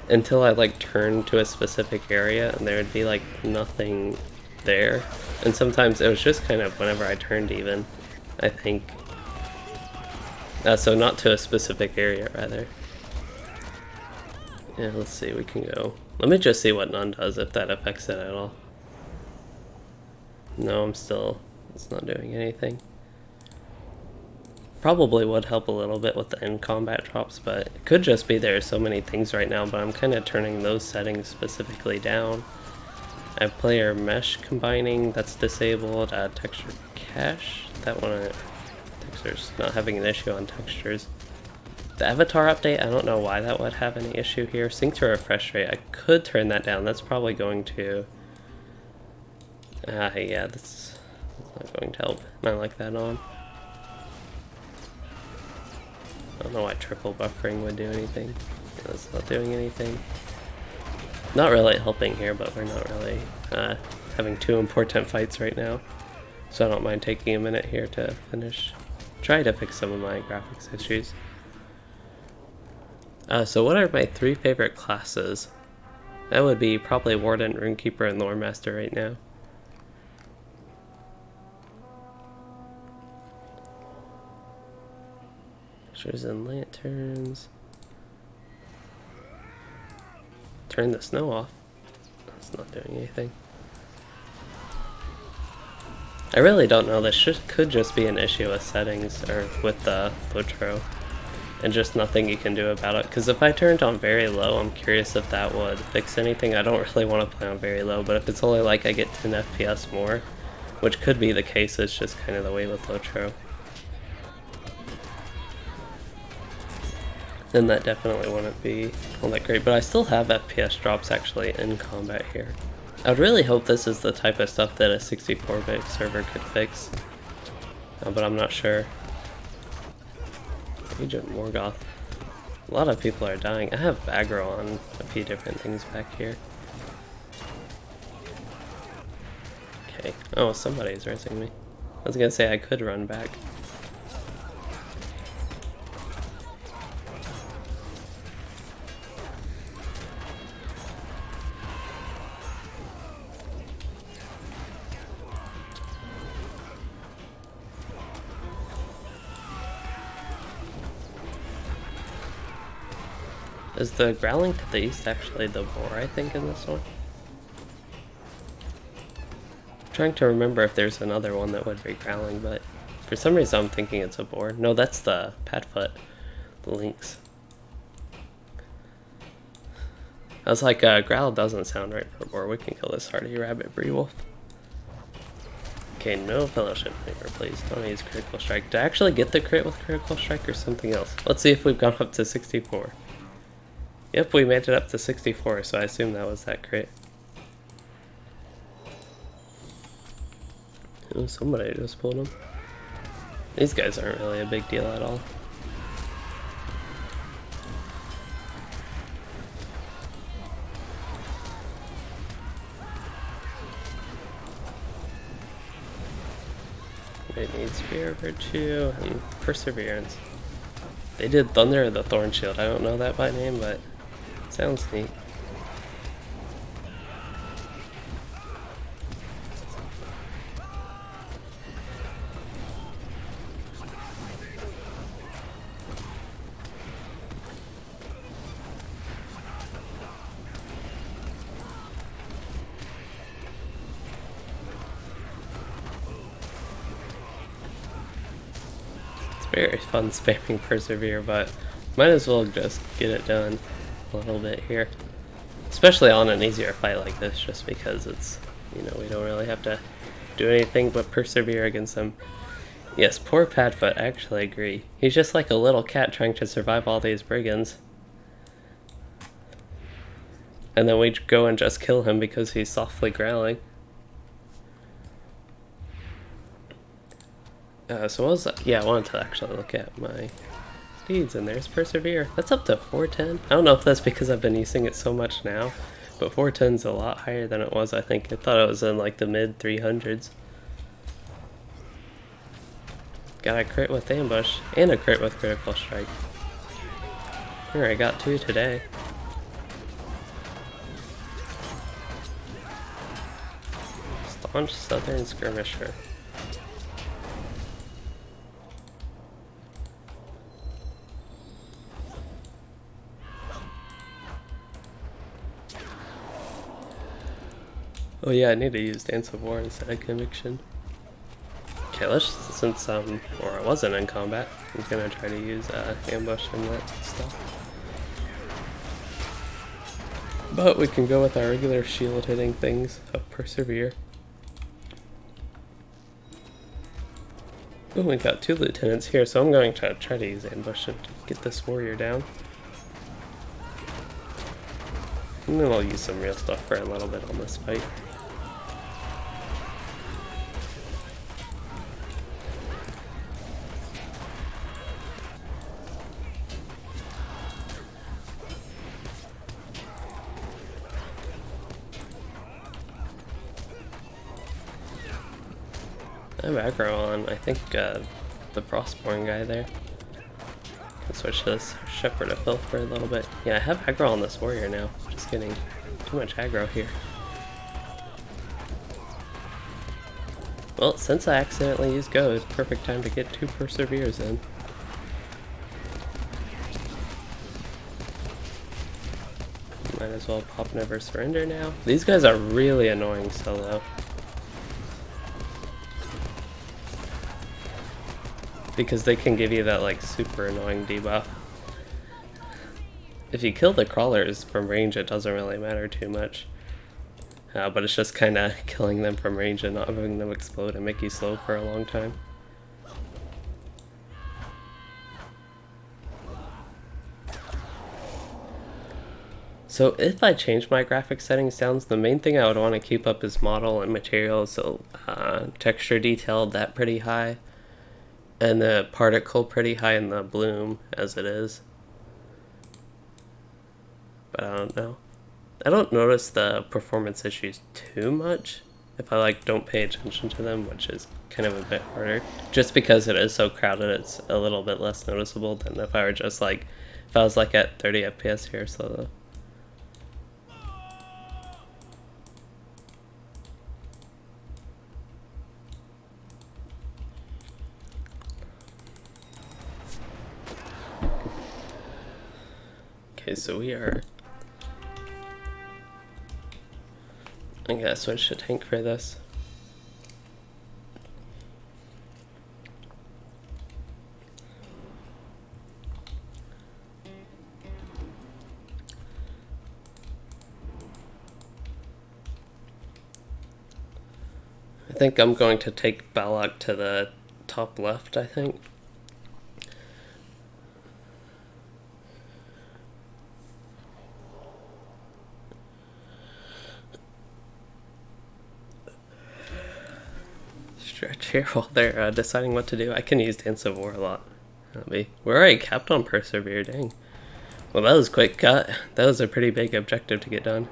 until I, like, turned to a specific area and there would be, like, nothing there. And sometimes it was just kind of whenever I turned even, I think. So not to a specific area, rather. Yeah, let's see, we can go. Let me just see what none does, if that affects it at all. No, it's not doing anything. Probably would help a little bit with the end combat drops, but it could just be there are so many things right now, but I'm kind of turning those settings specifically down. I have player mesh combining, that's disabled. Texture cache, that one, textures not having an issue on textures. The avatar update, I don't know why that would have any issue here. Sync to refresh rate, I could turn that down. That's probably going to... yeah, that's not going to help. I like that on. I don't know why triple buffering would do anything. That's not doing anything. Not really helping here, but we're not really having too important fights right now. So I don't mind taking a minute here to finish. Try to fix some of my graphics issues. So what are my 3 favorite classes? That would be probably Warden, Runekeeper, and Lore Master right now. Pictures and lanterns. Turn the snow off. It's not doing anything. I really don't know. This could just be an issue with settings or with the LOTRO, and just nothing you can do about it. Because if I turned on very low, I'm curious if that would fix anything. I don't really want to play on very low, but if it's only like I get 10 FPS more, which could be the case, it's just kind of the way with LOTRO, then that definitely wouldn't be all that great. But I still have FPS drops actually in combat here. I would really hope this is the type of stuff that a 64-bit server could fix, but I'm not sure. Agent Morgoth. A lot of people are dying. I have aggro on a few different things back here. Okay. Oh, somebody's raising me. I was gonna say I could run back. Is the growling to the east actually the boar, I think, in this one? I'm trying to remember if there's another one that would be growling, but for some reason I'm thinking it's a boar. No, that's the padfoot, the lynx. I was like, growl doesn't sound right for a boar. We can kill this hardy rabbit bree-wolf. Okay, no fellowship favor, please. Don't use critical strike. Did I actually get the crit with critical strike or something else? Let's see if we've gone up to 64. Yep, we made it up to 64, so I assume that was that crit. Oh, somebody just pulled him. These guys aren't really a big deal at all. They need Spear Virtue and Perseverance. They did Thunder of the Thorn Shield. I don't know that by name, but sounds neat. It's very fun spamming Persevere, but might as well just get it done a little bit here. Especially on an easier fight like this, just because it's, you know, we don't really have to do anything but persevere against them. Yes, poor Padfoot, I actually agree. He's just like a little cat trying to survive all these brigands. And then we go and just kill him because he's softly growling. So what was that? Yeah, I wanted to actually look at my speeds, and there's Persevere. That's up to 410. I don't know if that's because I've been using it so much now, but 410's a lot higher than it was, I think. I thought it was in like the mid 300s. Got a crit with Ambush, and a crit with Critical Strike. Here, I got 2 today. Staunch Southern Skirmisher. Oh yeah, I need to use Dance of War instead of Conviction. Okay, let's, since, or I wasn't in combat, I'm gonna try to use, Ambush and that stuff. But we can go with our regular shield hitting things of Persevere. Oh, we got 2 lieutenants here, so I'm going to try to use Ambush and get this warrior down. And then I'll use some real stuff for a little bit on this fight. I have aggro on, I think, the Frostborn guy there. Can switch this Shepherd of Filth for a little bit. Yeah, I have aggro on this warrior now. Just getting too much aggro here. Well, since I accidentally used Go, it's perfect time to get 2 Perseveres in. Might as well pop Never Surrender now. These guys are really annoying solo. Because they can give you that like super annoying debuff. If you kill the crawlers from range, it doesn't really matter too much. But it's just kind of killing them from range and not having them explode and make you slow for a long time. So if I change my graphic settings down, the main thing I would want to keep up is model and material, so texture detail that pretty high. And the particle pretty high in the bloom as it is. but I don't know. I don't notice the performance issues too much if I like don't pay attention to them, which is kind of a bit harder. Just because it is so crowded, it's a little bit less noticeable than if I were just like, if I was like at 30 FPS here, so okay, so we are, I gotta switch to tank for this. I think I'm going to take Balak to the top left, I think. Stretch here while they're deciding what to do. I can use Dance of War a lot. We're already capped on Persevere, dang. Well, that was quick cut. That was a pretty big objective to get done.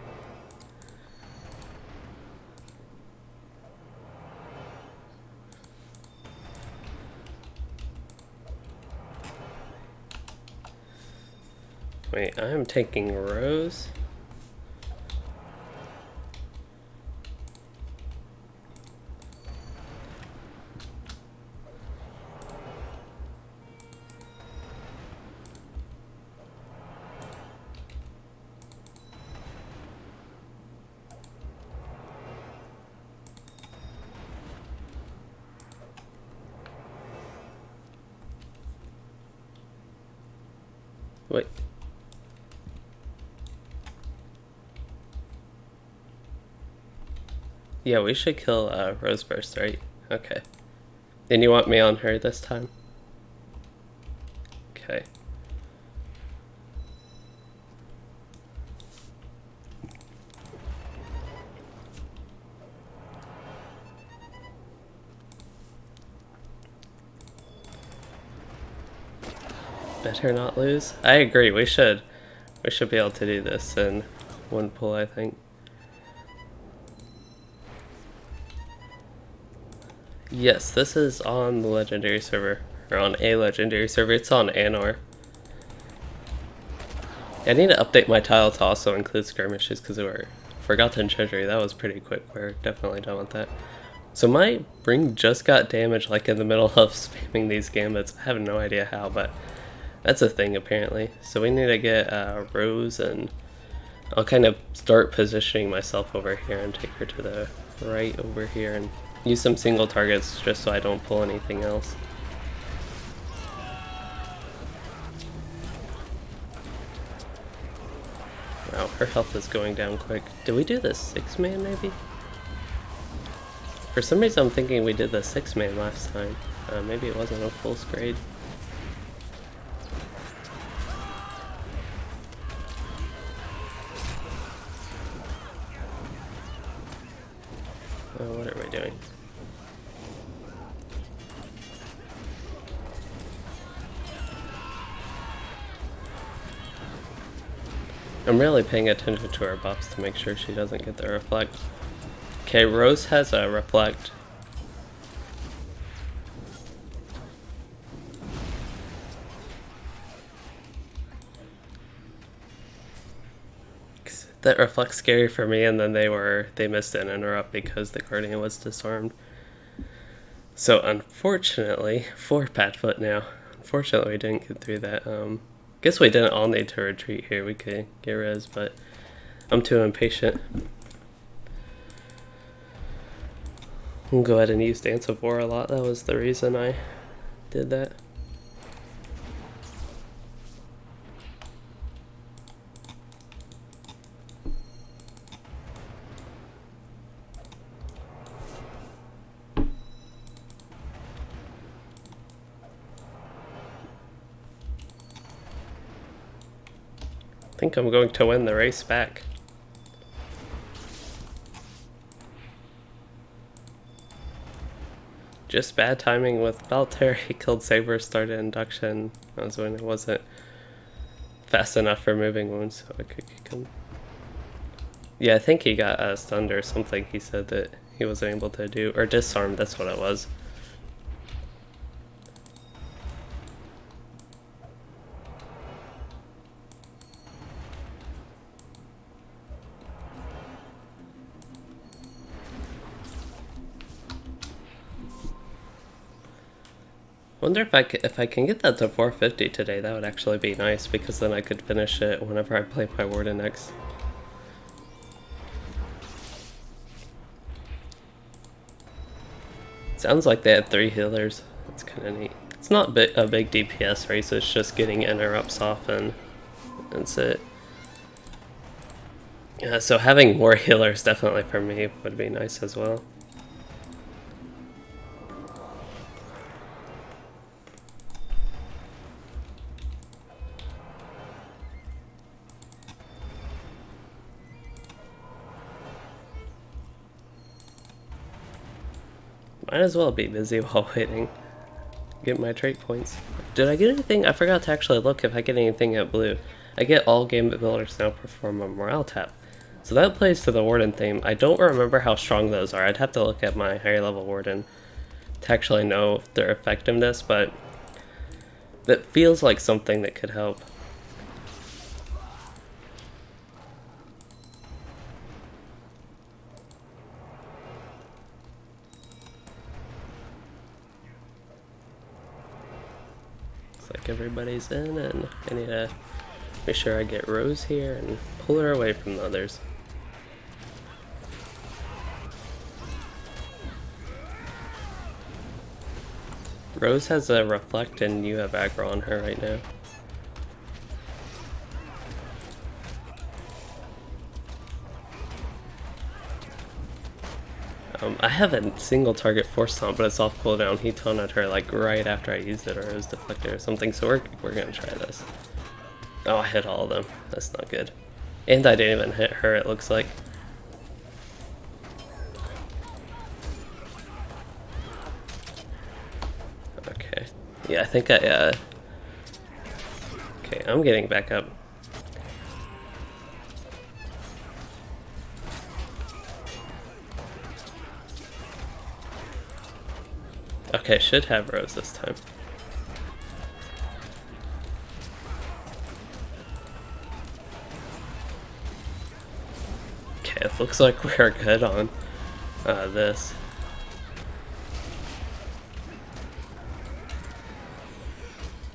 Wait, I'm taking Rose. Wait. Yeah, we should kill Rose first, right? Okay. And you want me on her this time? Okay. Better not lose. I agree, we should be able to do this in one pull, I think. Yes, this is on the legendary server, or on a legendary server. It's on Anor. I need to update my tile to also include skirmishes because they were Forgotten Treasury. That was pretty quick. We're definitely done with that. So my ring just got damaged like in the middle of spamming these gambits. I have no idea how, but that's a thing apparently. So we need to get Rose, and I'll kind of start positioning myself over here and take her to the right over here and use some single targets just so I don't pull anything else. Wow, her health is going down quick. Did we do the 6-man maybe? For some reason I'm thinking we did the 6-man last time. Maybe it wasn't a full scrade. What are we doing? I'm really paying attention to her buffs to make sure she doesn't get the reflect. Okay, Rose has a reflect. That reflect's scary for me, and then they missed an interrupt because the Guardian was disarmed. So unfortunately, 4 Padfoot now. Unfortunately we didn't get through that. Guess we didn't all need to retreat here. We could get res, but I'm too impatient. We'll go ahead and use Dance of War a lot. That was the reason I did that. I think I'm going to win the race back. Just bad timing with Belter. He killed Saber, started induction. That was when it wasn't fast enough for moving wounds, so I could kick him. Yeah, I think he got stunned or something. He said that he wasn't able to do, or disarmed. That's what it was. Wonder if I can get that to 450 today. That would actually be nice, because then I could finish it whenever I play my Warden next. Sounds like they had 3 healers. That's kind of neat. It's not a big DPS race. It's just getting interrupts off, and that's it. Yeah, so having more healers definitely for me would be nice as well. Might as well be busy while waiting. Get my trait points. Did I get anything? I forgot to actually look if I get anything at blue. I get all gambit builders now perform a morale tap. So that plays to the Warden theme. I don't remember how strong those are. I'd have to look at my higher level Warden to actually know their effectiveness, but that feels like something that could help. Like everybody's in, and I need to make sure I get Rose here and pull her away from the others. Rose has a reflect and you have aggro on her right now. I have a single target force taunt, but it's off cooldown. He taunted her like right after I used it, or it was deflected or something, so we're gonna try this. Oh, I hit all of them. That's not good. And I didn't even hit her, it looks like. Okay. Yeah, I think okay, I'm getting back up. Okay, should have Rose this time. Okay, it looks like we're good on this.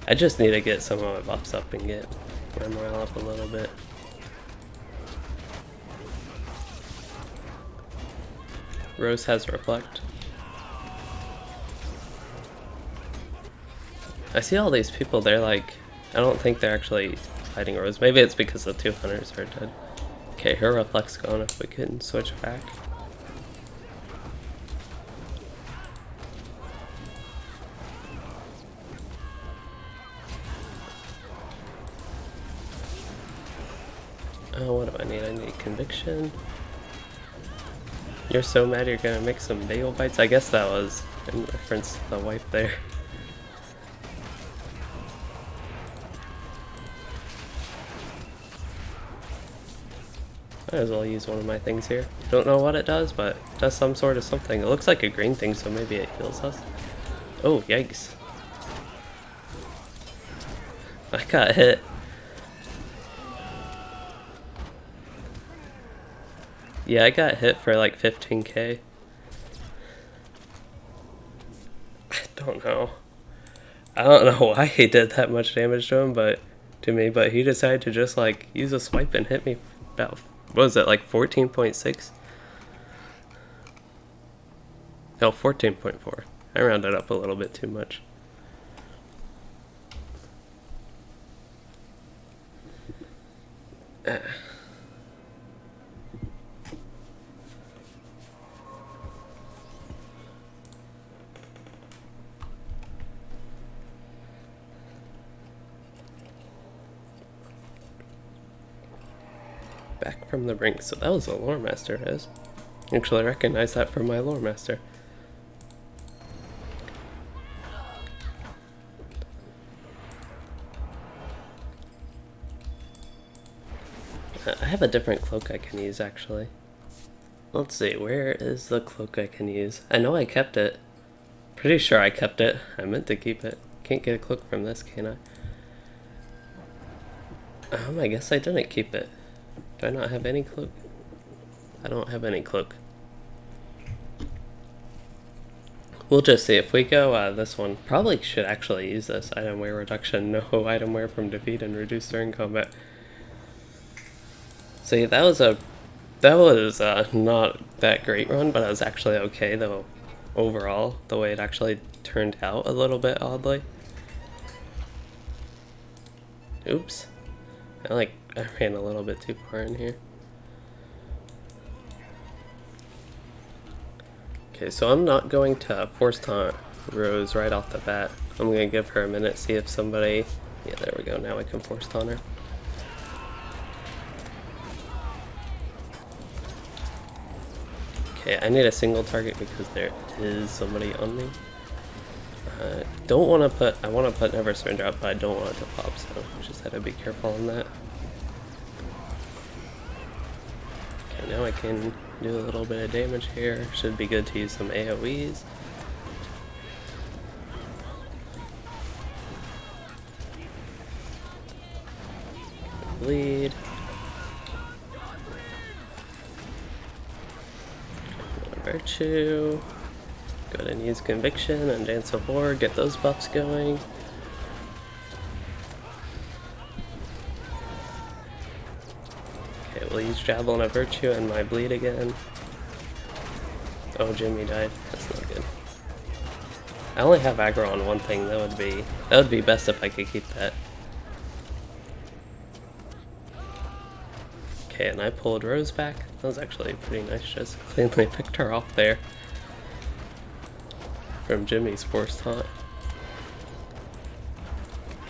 I just need to get some of my buffs up and get my morale up a little bit. Rose has reflect. I see all these people, they're like, I don't think they're actually fighting Rose. Maybe it's because the 2 hunters are dead. Okay, her reflex gone if we can switch back. Oh, what do I need? I need conviction. You're so mad you're gonna make some bagel bites? I guess that was in reference to the wipe there. Might as well use one of my things here. Don't know what it does, but it does some sort of something. It looks like a green thing, so maybe it heals us. Oh, yikes. I got hit. Yeah, I got hit for like 15k. I don't know. I don't know why he did that much damage to him, but he decided to just like use a swipe and hit me about, what was it, like 14.6? No, 14.4. I rounded up a little bit too much. Back from the brink. So that was a lore master, Is. Actually, I recognize that from my lore master. I have a different cloak I can use, actually. Let's see, where is the cloak I can use? I know I kept it. Pretty sure I kept it. I meant to keep it. Can't get a cloak from this, can I? I guess I didn't keep it. Do I not have any cloak? I don't have any cloak. We'll just see. If we go this one, probably should actually use this. Item wear reduction. No item wear from defeat and reduced during combat. See, that was not that great run, but it was actually okay though. Overall, the way it actually turned out a little bit oddly. Oops. I ran a little bit too far in here. Okay, so I'm not going to force taunt Rose right off the bat. I'm gonna give her a minute, see if somebody... Yeah, there we go, now I can force taunt her. Okay, I need a single target because there is somebody on me. Don't want to put... I want to put Never Surrender up, but I don't want it to pop, so I just had to be careful on that. Okay, now I can do a little bit of damage here. Should be good to use some AoEs. Bleed. Virtue. Go ahead and use Conviction and Dance of War, get those buffs going. Okay, we'll use Javelin of Virtue and my bleed again. Oh, Jimmy died. That's not good. I only have aggro on one thing. That would be best if I could keep that. Okay, and I pulled Rose back. That was actually pretty nice. Just cleanly picked her off there from Jimmy's force taunt.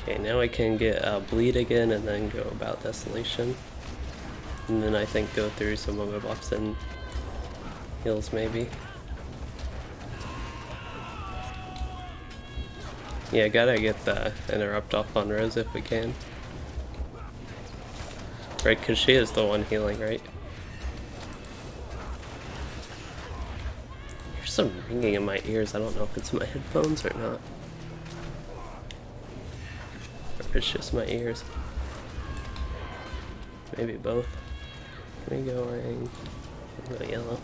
Okay, now I can get bleed again and then go about Desolation. And then I think go through some of my buffs and heals maybe. Yeah, gotta get the interrupt off on Rose if we can. Right, because she is the one healing, right? There's some ringing in my ears. I don't know if it's my headphones or not. Or if it's just my ears. Maybe both. Can we go going? Go yellow.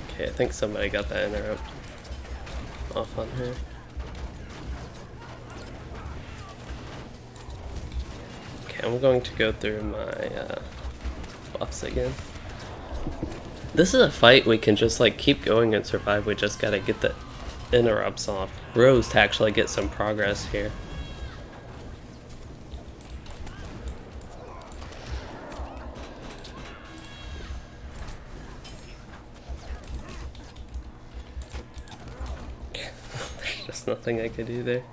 Okay, I think somebody got that interrupt off on her. Okay, I'm going to go through my buffs again. This is a fight we can just like keep going and survive. We just gotta get the interrupts off Rose to actually get some progress here. There's just nothing I could do there.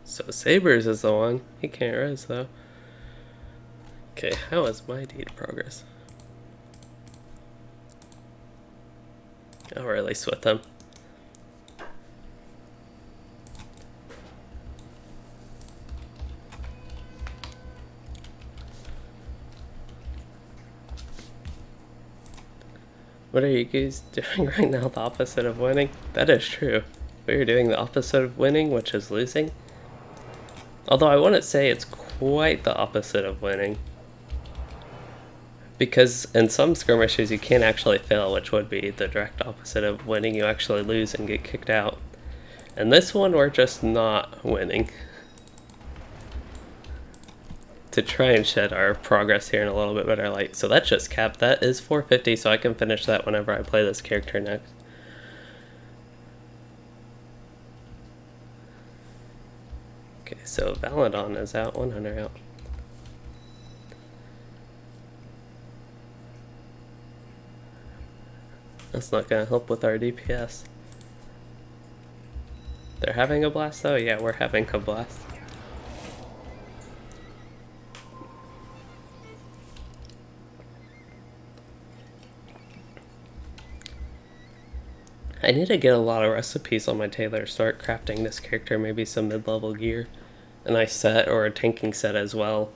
So Sabers is the one. He can't res though. Okay, how is my deed progress? I'll really sweat them. What are you guys doing right now? The opposite of winning? That is true. We are doing the opposite of winning, which is losing. Although I wouldn't say it's quite the opposite of winning. Because in some skirmishes you can't actually fail, which would be the direct opposite of winning. You actually lose and get kicked out. And this one we're just not winning. To try and shed our progress here in a little bit better light. So that's just capped. That is 450, so I can finish that whenever I play this character next. Okay, so Valadon is out, 100 out. That's not gonna help with our DPS. They're having a blast though? Yeah, we're having a blast. I need to get a lot of recipes on my tailor, start crafting this character, maybe some mid-level gear. A nice set, or a tanking set as well.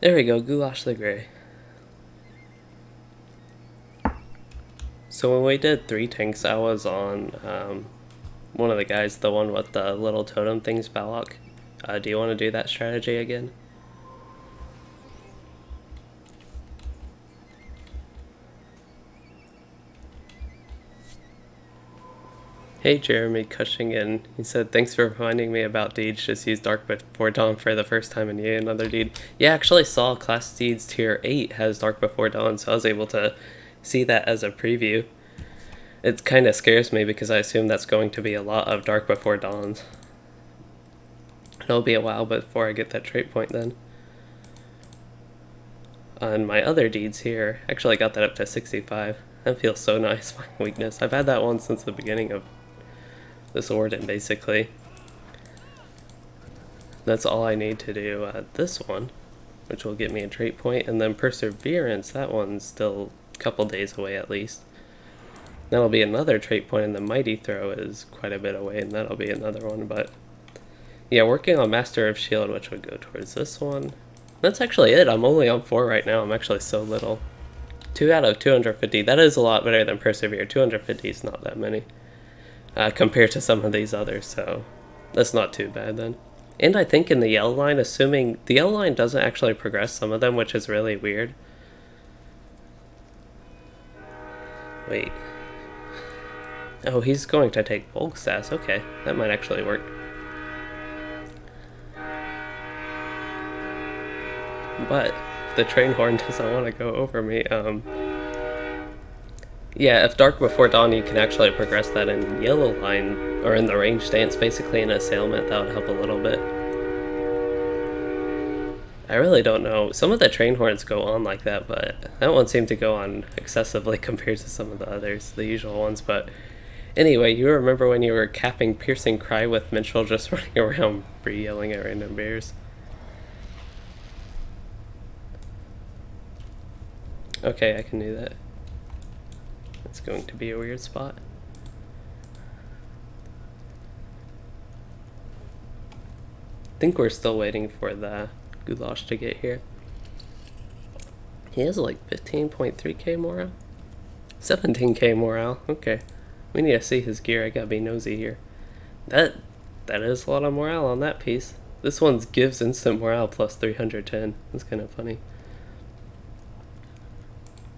There we go, Goulash the Grey. So when we did 3 tanks, I was on one of the guys, the one with the little totem things, Balok. Do you want to do that strategy again? Hey Jeremy Cushing in. He said, thanks for reminding me about deeds. Just use Dark Before Dawn for the first time and yay, another deed. Yeah, I actually saw Class Deeds Tier 8 has Dark Before Dawn, so I was able to see that as a preview. It kind of scares me because I assume that's going to be a lot of Dark Before Dawns. It'll be a while before I get that trait point then. On my other deeds here, actually got that up to 65. That feels so nice, my weakness. I've had that one since the beginning of this Warden, basically. That's all I need to do this one, which will get me a trait point, and then Perseverance, that one's still a couple days away at least. That'll be another trait point, and the Mighty Throw is quite a bit away, and that'll be another one, but yeah, working on Master of Shield, which would go towards this one. That's actually it. I'm only on 4 right now. I'm actually so little. 2 out of 250. That is a lot better than Persevere. 250 is not that many compared to some of these others, so that's not too bad then. And I think in the yellow line, assuming the yellow line doesn't actually progress some of them, which is really weird. Wait. Oh, he's going to take bulk sass. Okay, that might actually work. But if the train horn doesn't want to go over me, yeah, if Dark Before Dawn, you can actually progress that in yellow line, or in the range stance, basically in Assailment. That would help a little bit. I really don't know. Some of the train horns go on like that, but that one seemed to go on excessively compared to some of the others, the usual ones. But anyway, you remember when you were capping Piercing Cry with Mithril just running around yelling at random bears? Okay, I can do that. It's going to be a weird spot. I think we're still waiting for the Goulash to get here. He has like 15.3k morale? 17k morale, okay. We need to see his gear, I gotta be nosy here. That is a lot of morale on that piece. This one's gives instant morale plus 310. That's kind of funny.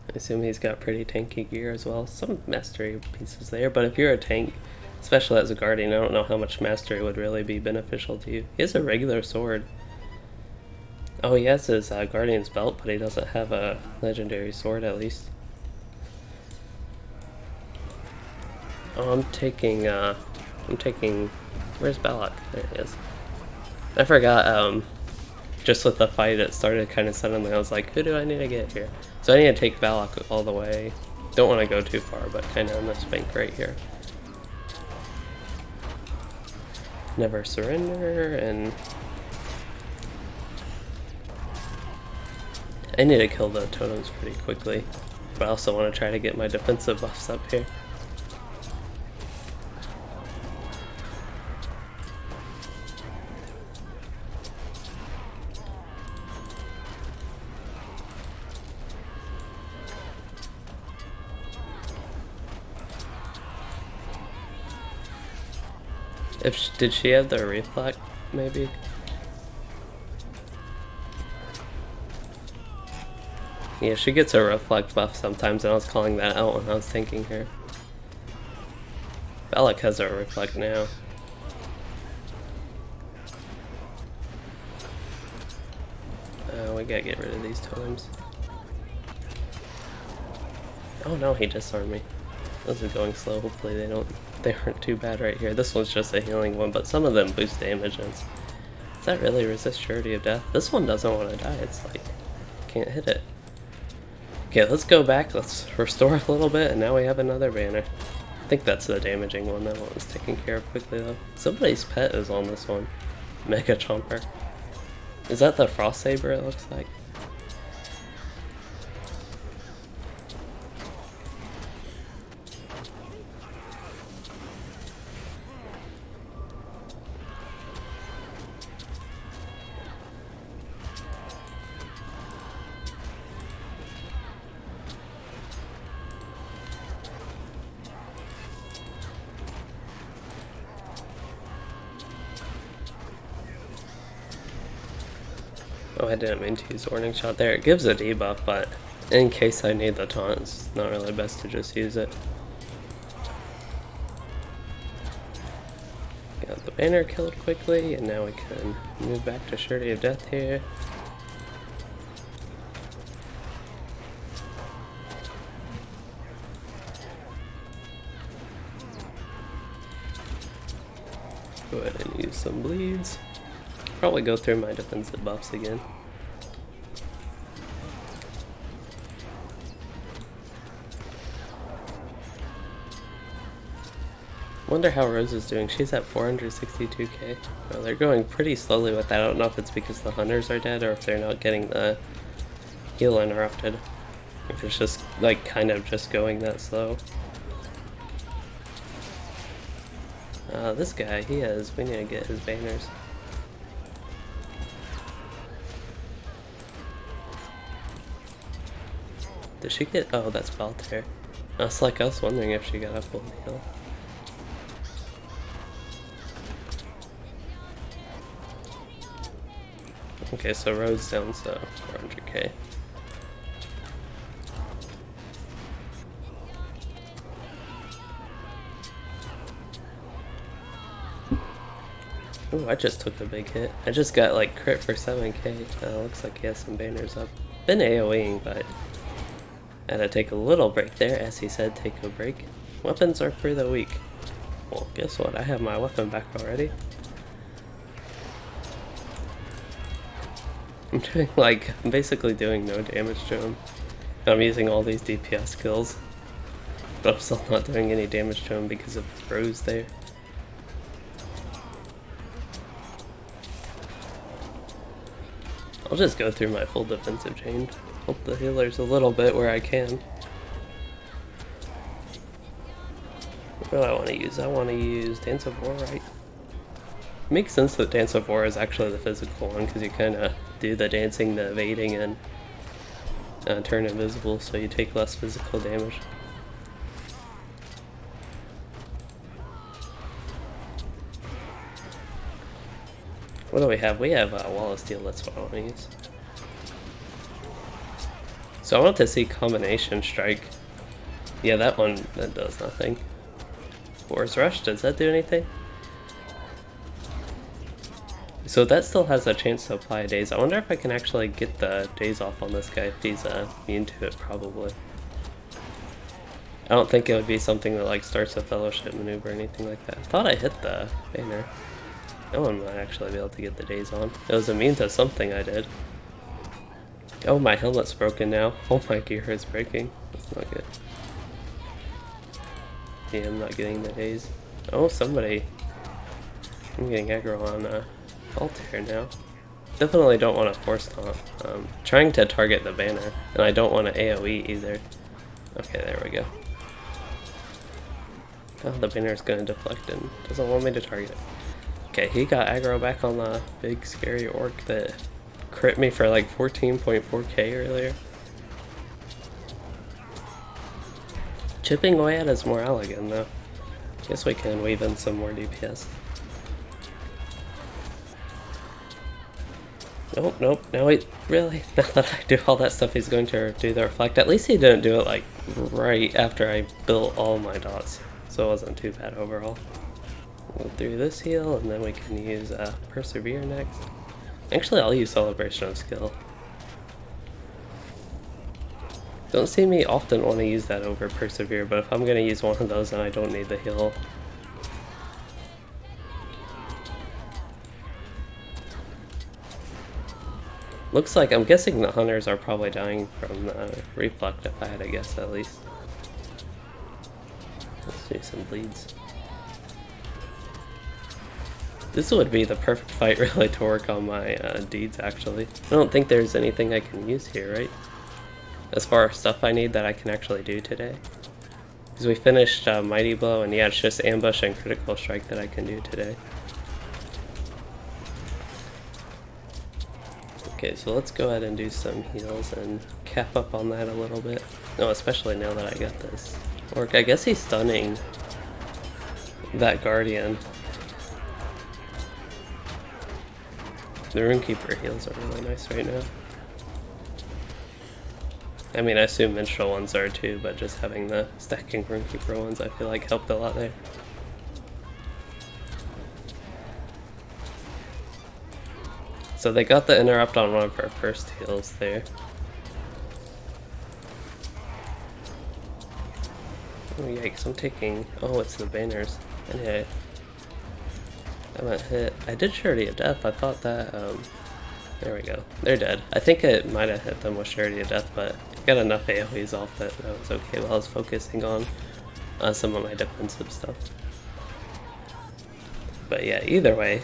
I assume he's got pretty tanky gear as well. Some mastery pieces there, but if you're a tank, especially as a guardian, I don't know how much mastery would really be beneficial to you. He has a regular sword. Oh, he has his guardian's belt, but he doesn't have a legendary sword at least. Oh, I'm taking, where's Balok? There he is. I forgot, just with the fight, it started kind of suddenly. I was like, who do I need to get here? So I need to take Balok all the way. Don't want to go too far, but kind of on this bank right here. Never surrender, and I need to kill the totems pretty quickly, but I also want to try to get my defensive buffs up here. Did she have the reflect, maybe? Yeah, she gets a reflect buff sometimes, and I was calling that out when I was tanking her. Balok has a reflect now. We gotta get rid of these totems. Oh no, he disarmed me. This is going slow. Hopefully they aren't too bad right here. This one's just a healing one, but some of them boost damage. And does that really resist Surety of Death? This one doesn't want to die. It's like, can't hit it. Okay, let's go back. Let's restore a little bit, and now we have another banner. I think that's the damaging one. That one was taken care of quickly though. Somebody's pet is on this one. Mega Chomper. Is that the Frost Saber it looks like? Oh, I didn't mean to use Warning Shot there. It gives a debuff, but in case I need the taunt, it's not really best to just use it. Got the banner killed quickly, and now we can move back to Surety of Death here. Go ahead and use some bleeds. Probably go through my defensive buffs again. Wonder how Rose is doing. She's at 462k. Well, they're going pretty slowly with that. I don't know if it's because the hunters are dead or if they're not getting the heal interrupted. If it's just like kind of just going that slow. This guy, we need to get his banners. Did she get, oh, that's Baltair. I was wondering if she got a full heal. Okay, so Rose down to 400k. Ooh, I just took a big hit. I just got like crit for 7k. Looks like he has some banners up. Been AoEing, but I had to take a little break there. As he said, take a break. Weapons are for the weak. Well, guess what? I have my weapon back already. I'm basically doing no damage to him. I'm using all these DPS skills, but I'm still not doing any damage to him because of Rose there. I'll just go through my full defensive chain. Help the healers a little bit where I can. What do I want to use? I want to use Dance of War, right? It makes sense that Dance of War is actually the physical one because you kind of do the dancing, the evading, and turn invisible, so you take less physical damage. What do we have? We have Wall of Steel, that's what I want to use. So I want to see Combination Strike. Yeah, that one, that does nothing. Force Rush, does that do anything? So that still has a chance to apply daze. I wonder if I can actually get the daze off on this guy if he's immune to it, probably. I don't think it would be something that like starts a fellowship maneuver or anything like that. I thought I hit the banner. No one might actually be able to get the daze on. It was immune to something I did. Oh, my helmet's broken now. Oh, my gear is breaking. That's not good. Yeah, I'm not getting the daze. Oh, somebody. I'm getting aggro on Altair now. Definitely don't want to force taunt. Trying to target the banner, and I don't want to AoE either. Okay, there we go. Oh, the banner's going to deflect and doesn't want me to target it. Okay, he got aggro back on the big scary orc that crit me for like 14.4k earlier. Chipping away at his morale again though. Guess we can weave in some more DPS. Nope, nope, now he really, now that I do all that stuff he's going to do the reflect. At least he didn't do it like right after I built all my dots, so it wasn't too bad overall. We'll do this heal, and then we can use Persevere next. Actually, I'll use Celebration of Skill. Don't see me often want to use that over Persevere, but if I'm going to use one of those, then I don't need the heal. Looks like, I'm guessing the hunters are probably dying from the reflect, if I had to guess at least. Let's do some bleeds. This would be the perfect fight really to work on my deeds actually. I don't think there's anything I can use here, right? As far as stuff I need that I can actually do today. Because we finished Mighty Blow, and yeah, it's just Ambush and Critical Strike that I can do today. Okay, so let's go ahead and do some heals and cap up on that a little bit. No, especially now that I got this orc. I guess he's stunning that Guardian. The Runekeeper heals are really nice right now. I mean, I assume Minstrel ones are too, but just having the stacking Runekeeper ones I feel like helped a lot there. So they got the interrupt on one of our first heals there. Oh yikes, I'm taking... Oh, it's the banners. Anyway. I might hit... I did Surety of Death, I thought that... There we go. They're dead. I think it might have hit them with Surety of Death, but I got enough AoEs off that was okay while I was focusing on some of my defensive stuff. But yeah, either way,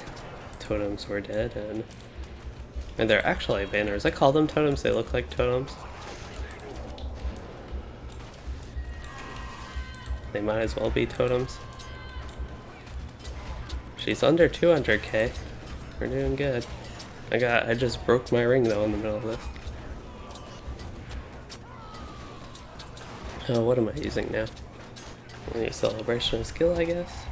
totems were dead, and they're actually banners. I call them totems, they look like totems. They might as well be totems. She's under 200k. We're doing good. I just broke my ring though in the middle of this. Oh, what am I using now? I need Celebration of Skill, I guess.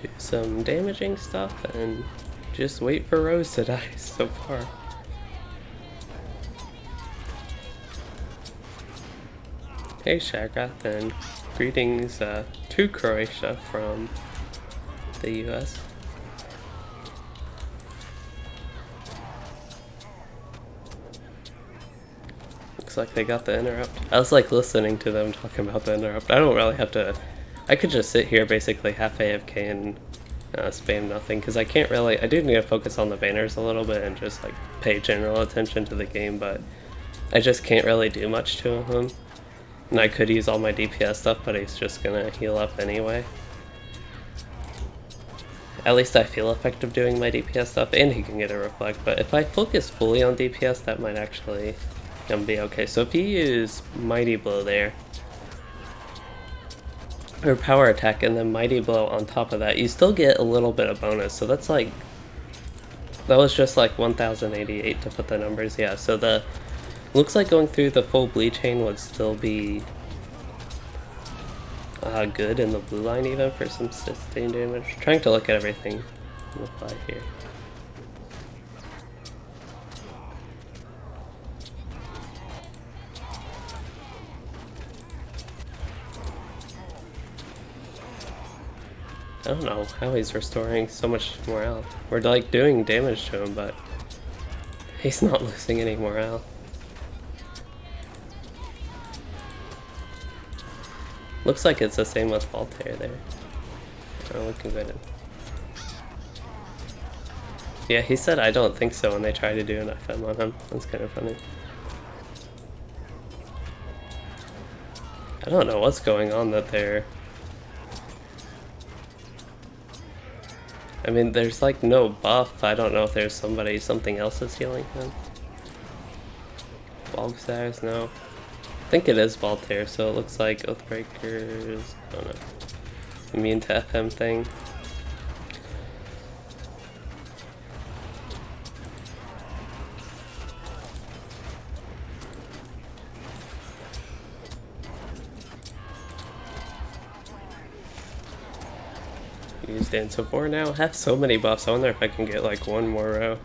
Do some damaging stuff and just wait for Rose to die so far. Hey Shagath, and greetings to Croatia from the US. Looks like they got the interrupt. I was like listening to them talking about the interrupt. I don't really have to... I could just sit here basically half AFK and spam nothing, because I can't really... I do need to focus on the banners a little bit and just like pay general attention to the game, but I just can't really do much to him. And I could use all my DPS stuff, but he's just gonna heal up anyway. At least I feel effective doing my DPS stuff, and he can get a reflect, but if I focus fully on DPS, that might actually be okay. So if you use Mighty Blow there, or Power Attack, and then Mighty Blow on top of that, you still get a little bit of bonus, so that's like... That was just like 1088 to put the numbers, yeah, so the... Looks like going through the full Bleed Chain would still be good in the blue line even for some sustained damage. Trying to look at everything on the fly here. I don't know how he's restoring so much morale. We're like doing damage to him, but he's not losing any morale. Looks like it's the same with Voltaire there. Oh, looking good. Yeah, he said I don't think so when they tried to do an FM on him. That's kind of funny. I don't know what's going on that they're... I mean, there's like no buff. I don't know if there's something else is healing him. Bogstars, no. I think it is Voltaire, so it looks like Oathbreakers, I don't know, immune to FM thing. Use Dance of War now. I have so many buffs, I wonder if I can get like one more row.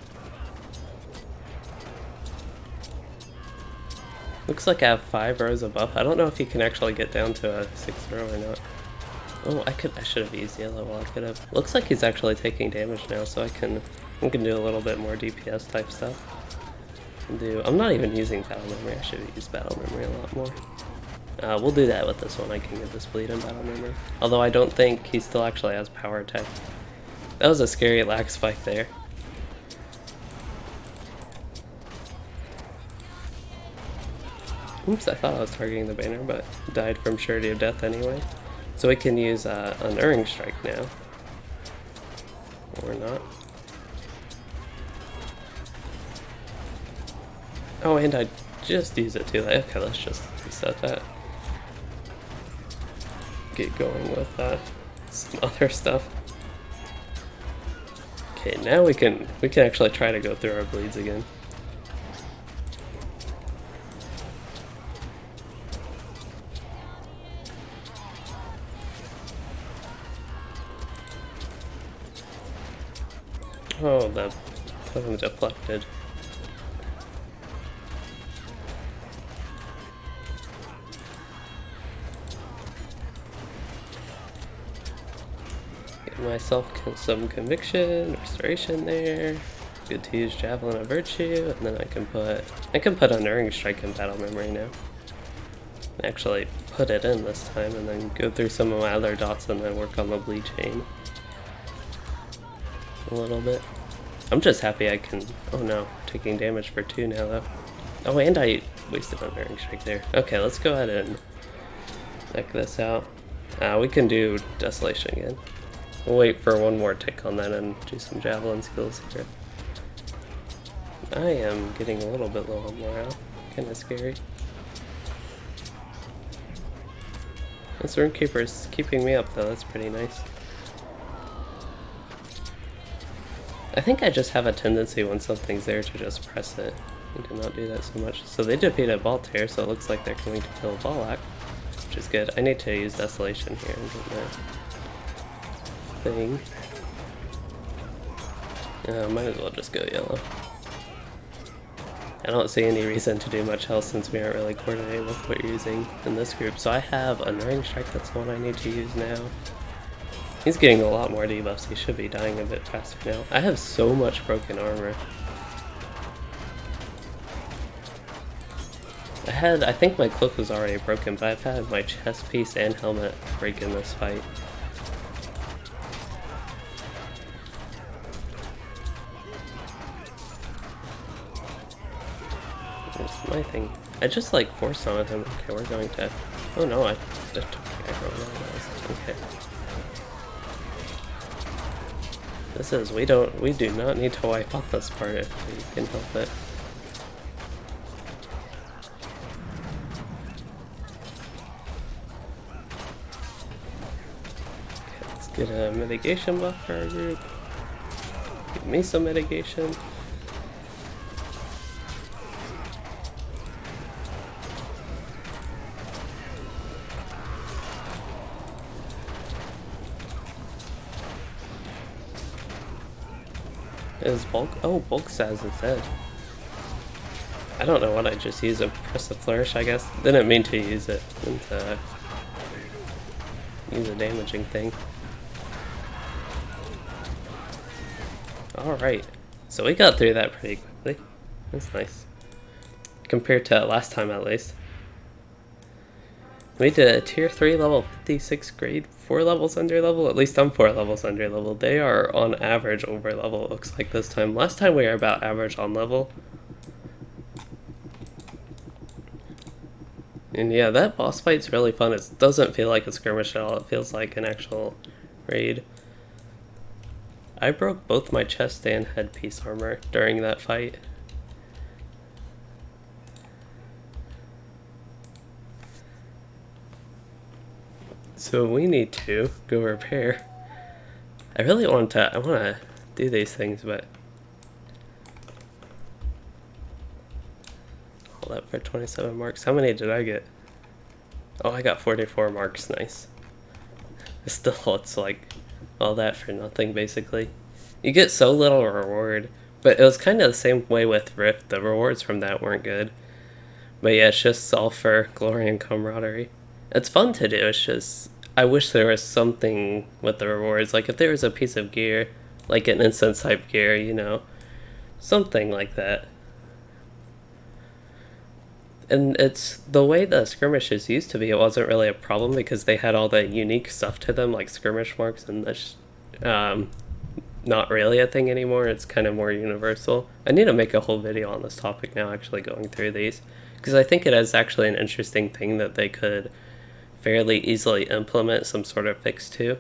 Looks like I have 5 rows of buff. I don't know if you can actually get down to a 6th row or not. Oh, I should have used yellow while I could have. Looks like he's actually taking damage now, so I can do a little bit more DPS type stuff. I'm not even using Battle Memory. I should have used Battle Memory a lot more. We'll do that with this one. I can get this bleed in Battle Memory. Although I don't think he still actually has Power Attack. That was a scary lag spike there. Oops, I thought I was targeting the banner, but died from Surety of Death anyway. So we can use an Unerring Strike now. Or not. Oh, and I just used it too. Okay, let's just reset that. get going with some other stuff. Okay, now we can actually try to go through our bleeds again. Oh, the totem deflected. Get myself some conviction, restoration there. Good to use Javelin of Virtue, and then I can put Unerring Strike in battle memory now. Actually put it in this time, and then go through some of my other dots and then work on the bleed chain a little bit. I'm just happy I can. Oh no, taking damage for 2 now though. Oh, and I wasted Unerring Strike there. Okay, let's go ahead and check this out. We can do Desolation again. We'll wait for one more tick on that and do some Javelin skills here. I am getting a little bit low on morale. Kinda scary. This Runekeeper's keeping me up though, that's pretty nice. I think I just have a tendency when something's there to just press it. I do not do that so much. So they defeated Voltaire, so it looks like they're going to kill Balak, which is good. I need to use Desolation here and get that thing. Might as well just go yellow. I don't see any reason to do much else since we aren't really coordinating with what you're using in this group. So I have Unerring Strike, that's the one I need to use now. He's getting a lot more debuffs, he should be dying a bit faster now. I have so much broken armor. I think my cloak was already broken, but I've had my chest piece and helmet break in this fight. There's my thing. I just like force on him. Okay, we're going to. Oh no, I don't know. Okay. This is, we do not need to wipe out this part if we can help it. Okay, let's get a mitigation buff for our group. Give me some mitigation. Is bulk? Oh, bulk says it's dead. I don't know what I just used. Press the flourish, I guess. Didn't mean to use it. Use a damaging thing. Alright. So we got through that pretty quickly. That's nice. Compared to last time at least. We did a tier 3 level 56 grade, 4 levels under level. At least I'm 4 levels under level. They are on average over level, it looks like this time. Last time we were about average on level. And yeah, that boss fight's really fun. It doesn't feel like a skirmish at all. It feels like an actual raid. I broke both my chest and headpiece armor during that fight. So we need to go repair. I really want to do these things, but hold up for 27 marks. How many did I get? Oh, I got 44 marks, nice. Still, it's like all that for nothing, basically. You get so little reward, but it was kind of the same way with Rift. The rewards from that weren't good. But yeah, it's just all for glory and camaraderie. It's fun to do, it's just, I wish there was something with the rewards, like if there was a piece of gear, like an instance type gear, you know, something like that. And it's the way the skirmishes used to be, it wasn't really a problem because they had all the unique stuff to them, like skirmish marks, and that's not really a thing anymore. It's kind of more universal. I need to make a whole video on this topic now, actually going through these, because I think it is actually an interesting thing that they could fairly easily implement some sort of fix to.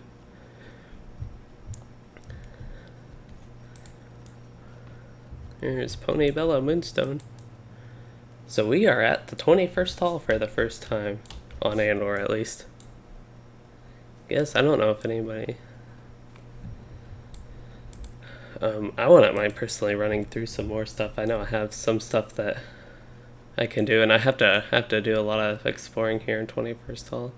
Here's Pony Bella Moonstone. So we are at the 21st hall for the first time, on Andor at least. Guess I don't know if anybody. I wouldn't mind personally running through some more stuff. I know I have some stuff that I can do, and I have to do a lot of exploring here in 21st Hall.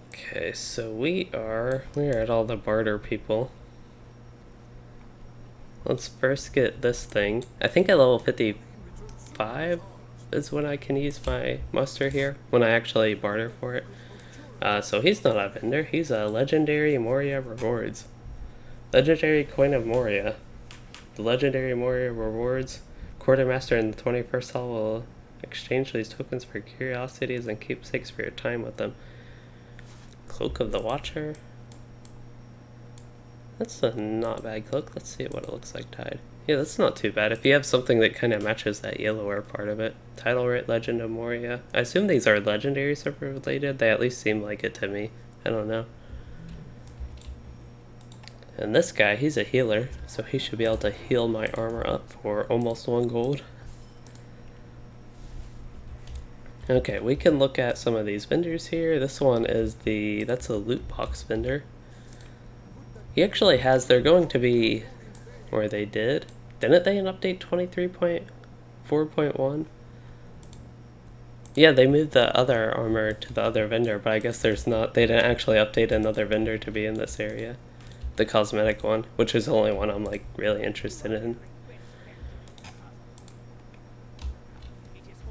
Okay, so we are at all the barter people. Let's first get this thing. I think at level 55 is when I can use my muster here, when I actually barter for it. So he's not a vendor, he's a Legendary Moria Rewards. Legendary Coin of Moria. The Legendary Moria Rewards. Quartermaster in the 21st Hall will exchange these tokens for curiosities and keepsakes for your time with them. Cloak of the Watcher. That's a not bad cloak. Let's see what it looks like tied. Yeah, that's not too bad. If you have something that kind of matches that yellower part of it. Title Writ Legend of Moria. I assume these are legendary server related. They at least seem like it to me. I don't know. And this guy, he's a healer, so he should be able to heal my armor up for almost 1 gold. Okay, we can look at some of these vendors here. This one is that's a loot box vendor. He actually has, they're going to be, or they did. Didn't they in update 23.4.1? Yeah, they moved the other armor to the other vendor, but I guess they didn't actually update another vendor to be in this area. The cosmetic one, which is the only one I'm like really interested in.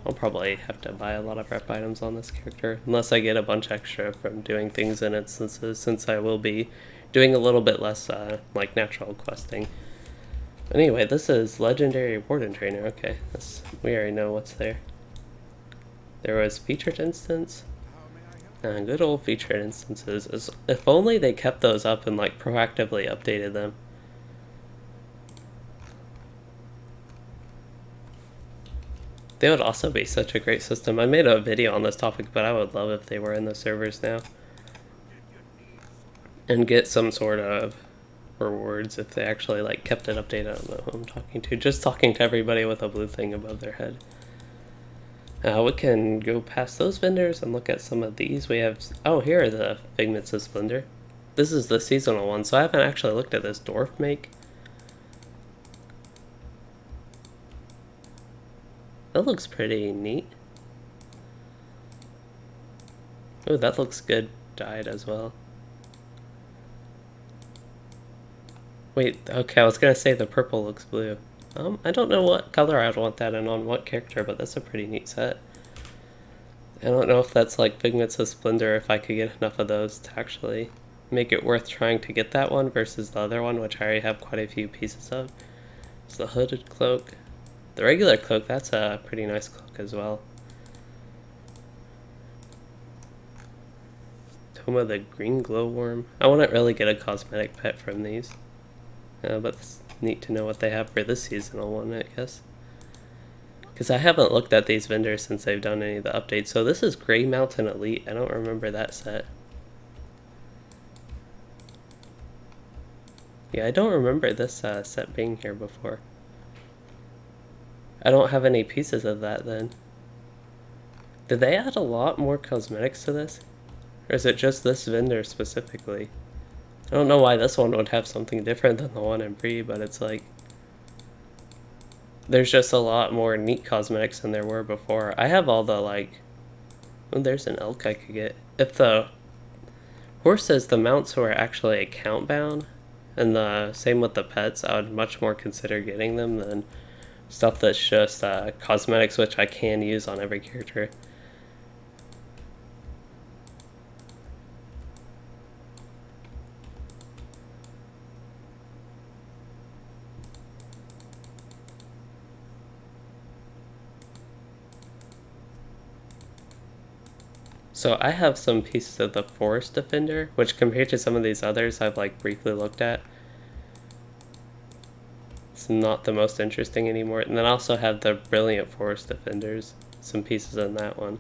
I'll probably have to buy a lot of rep items on this character, unless I get a bunch extra from doing things in instances, since I will be doing a little bit less like natural questing. Anyway, this is Legendary Warden Trainer. Okay, we already know what's there. There was featured instance. Good old featured instances. If only they kept those up and like proactively updated them. They would also be such a great system. I made a video on this topic, but I would love if they were in the servers now. And get some sort of rewards if they actually like kept it updated. I don't know who I'm talking to. Just talking to everybody with a blue thing above their head. We can go past those vendors and look at some of these. We have, oh, here are the Figments of Splendor. This is the seasonal one, so I haven't actually looked at this dwarf make. That looks pretty neat. Oh, that looks good dyed as well. Wait, okay, I was gonna say the purple looks blue. I don't know what color I'd want that in on what character, but that's a pretty neat set. I don't know if that's like Figments of Splendor, if I could get enough of those to actually make it worth trying to get that one versus the other one, which I already have quite a few pieces of. It's the hooded cloak. The regular cloak, that's a pretty nice cloak as well. Tome of the Green Glowworm. I wouldn't really get a cosmetic pet from these. But it's neat to know what they have for this seasonal one, I guess. Because I haven't looked at these vendors since they've done any of the updates. So this is Grey Mountain Elite. I don't remember that set. Yeah, I don't remember this set being here before. I don't have any pieces of that then. Did they add a lot more cosmetics to this? Or is it just this vendor specifically? I don't know why this one would have something different than the one in Bree, but it's like there's just a lot more neat cosmetics than there were before. I have all the like, oh, there's an elk I could get. If the horses, the mounts who are actually account bound, and the same with the pets, I would much more consider getting them than stuff that's just cosmetics, which I can use on every character. So I have some pieces of the Forest Defender, which compared to some of these others I've like briefly looked at, it's not the most interesting anymore. And then I also have the Brilliant Forest Defenders, some pieces in that one.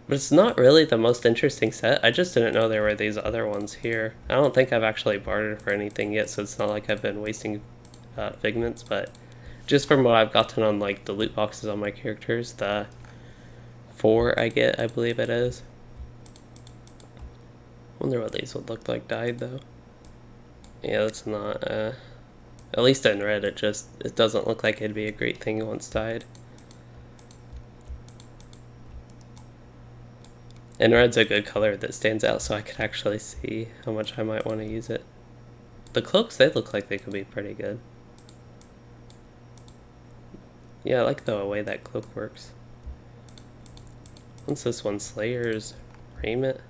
But it's not really the most interesting set. I just didn't know there were these other ones here. I don't think I've actually bartered for anything yet, so it's not like I've been wasting figments, but just from what I've gotten on like the loot boxes on my characters, the 4 I get, I believe it is. Wonder what these would look like dyed though. Yeah, that's not, at least in red, it doesn't look like it'd be a great thing once dyed. And red's a good color that stands out, so I could actually see how much I might want to use it. The cloaks, they look like they could be pretty good. Yeah, I like the way that cloak works. What's this one? Slayer's Raiment?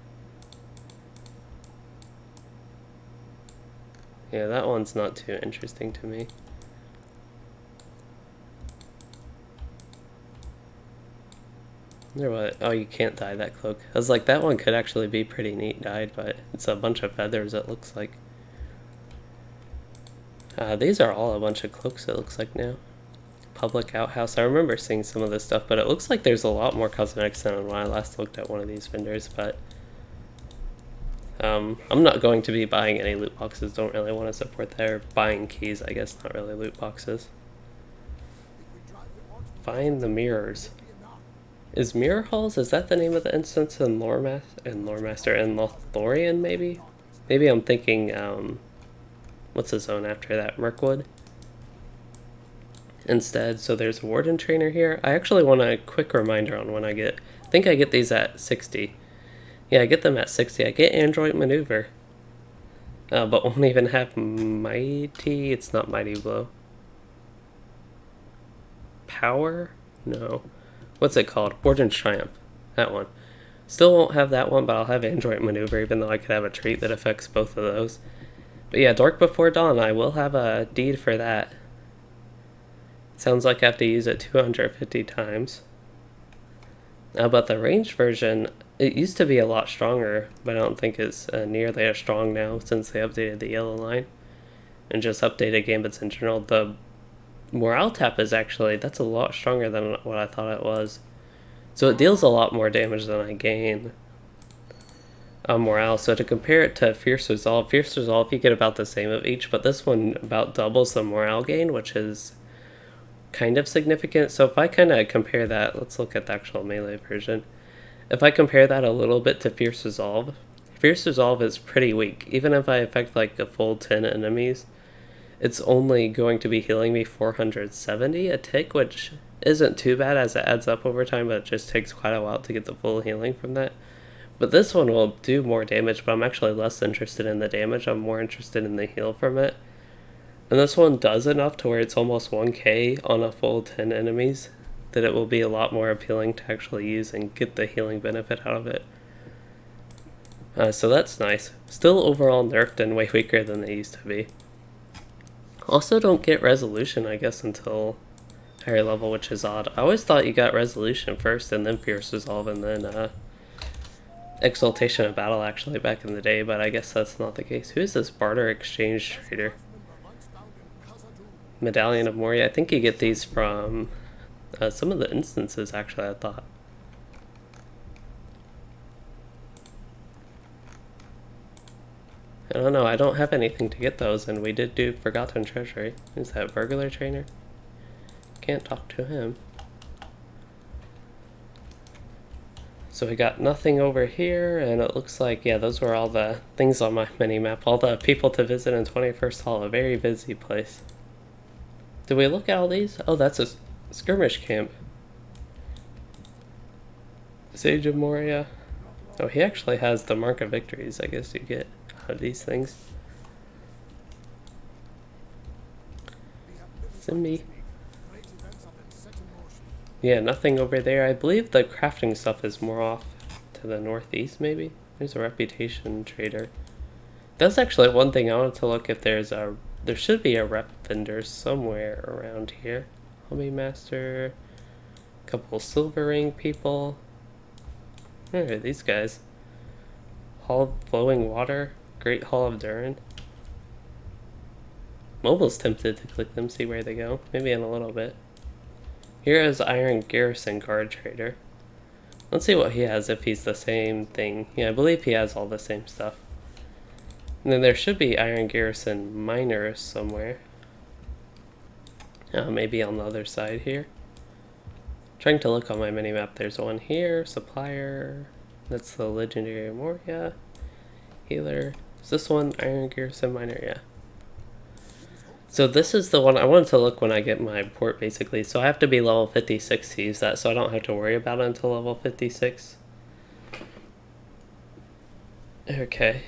Yeah, that one's not too interesting to me. Wonder what? Oh, you can't dye that cloak. I was like, that one could actually be pretty neat dyed, but it's a bunch of feathers, it looks like. These are all a bunch of cloaks, it looks like now. Public outhouse. I remember seeing some of this stuff, but it looks like there's a lot more cosmetics than when I last looked at one of these vendors, but I'm not going to be buying any loot boxes. Don't really want to support their buying keys, I guess, not really loot boxes. Find the mirrors. Is Mirror Halls, is that the name of the instance in Loremaster and Lothlorien maybe? Maybe I'm thinking, what's the zone after that? Mirkwood? Instead, so there's a Warden trainer here. I actually want a quick reminder on when I think I get these at 60. Yeah, I get them at 60. I get Android Maneuver. But won't even have Mighty, it's not Mighty Blow. Power? No. What's it called? Warden Triumph. That one. Still won't have that one, but I'll have Android Maneuver, even though I could have a trait that affects both of those. But yeah, Dark Before Dawn, I will have a deed for that. Sounds like I have to use it 250 times. But the ranged version, it used to be a lot stronger, but I don't think it's nearly as strong now since they updated the yellow line. And just updated gambits in general. The morale tap is actually, that's a lot stronger than what I thought it was. So it deals a lot more damage than I gain on morale. So to compare it to Fierce Resolve you get about the same of each, but this one about doubles the morale gain, which is kind of significant. So if I kind of compare that, let's look at the actual melee version. If I compare that a little bit to Fierce Resolve is pretty weak. Even if I affect like a full 10 enemies, it's only going to be healing me 470 a tick, which isn't too bad as it adds up over time, but it just takes quite a while to get the full healing from that. But this one will do more damage, but I'm actually less interested in the damage. I'm more interested in the heal from it. And this one does enough to where it's almost 1k on a full 10 enemies, that it will be a lot more appealing to actually use and get the healing benefit out of it. So that's nice. Still overall nerfed and way weaker than they used to be. Also don't get resolution, I guess, until higher level, which is odd. I always thought you got resolution first and then Fierce Resolve and then Exaltation of Battle actually back in the day, but I guess that's not the case. Who is this barter exchange trader? Medallion of Moria. I think you get these from some of the instances, actually, I thought. I don't know, I don't have anything to get those, and we did do Forgotten Treasury. Is that Burglar Trainer? Can't talk to him. So we got nothing over here, and it looks like, yeah, those were all the things on my mini-map. All the people to visit in 21st Hall, a very busy place. Did we look at all these? Oh, that's a skirmish camp. Sage of Moria. Oh, he actually has the Mark of Victories, I guess you get out of these things. Simbi. Yeah, nothing over there. I believe the crafting stuff is more off to the northeast, maybe? There's a reputation trader. That's actually one thing I wanted to look if there should be a rep vendor somewhere around here. Hobby Master, a couple silver ring people. Where are these guys? Hall of Flowing Water, Great Hall of Durin. I'm almost tempted to click them, see where they go. Maybe in a little bit. Here is Iron Garrison Guard Trader. Let's see what he has, if he's the same thing. Yeah, I believe he has all the same stuff. And then there should be Iron Garrison Miners somewhere. Maybe on the other side here. Trying to look on my minimap, there's one here, supplier, that's the legendary Moria, healer. Is this one Iron Gear Subminer? Yeah. So this is the one I wanted to look when I get my port basically. So I have to be level 56 to use that, so I don't have to worry about it until level 56. Okay.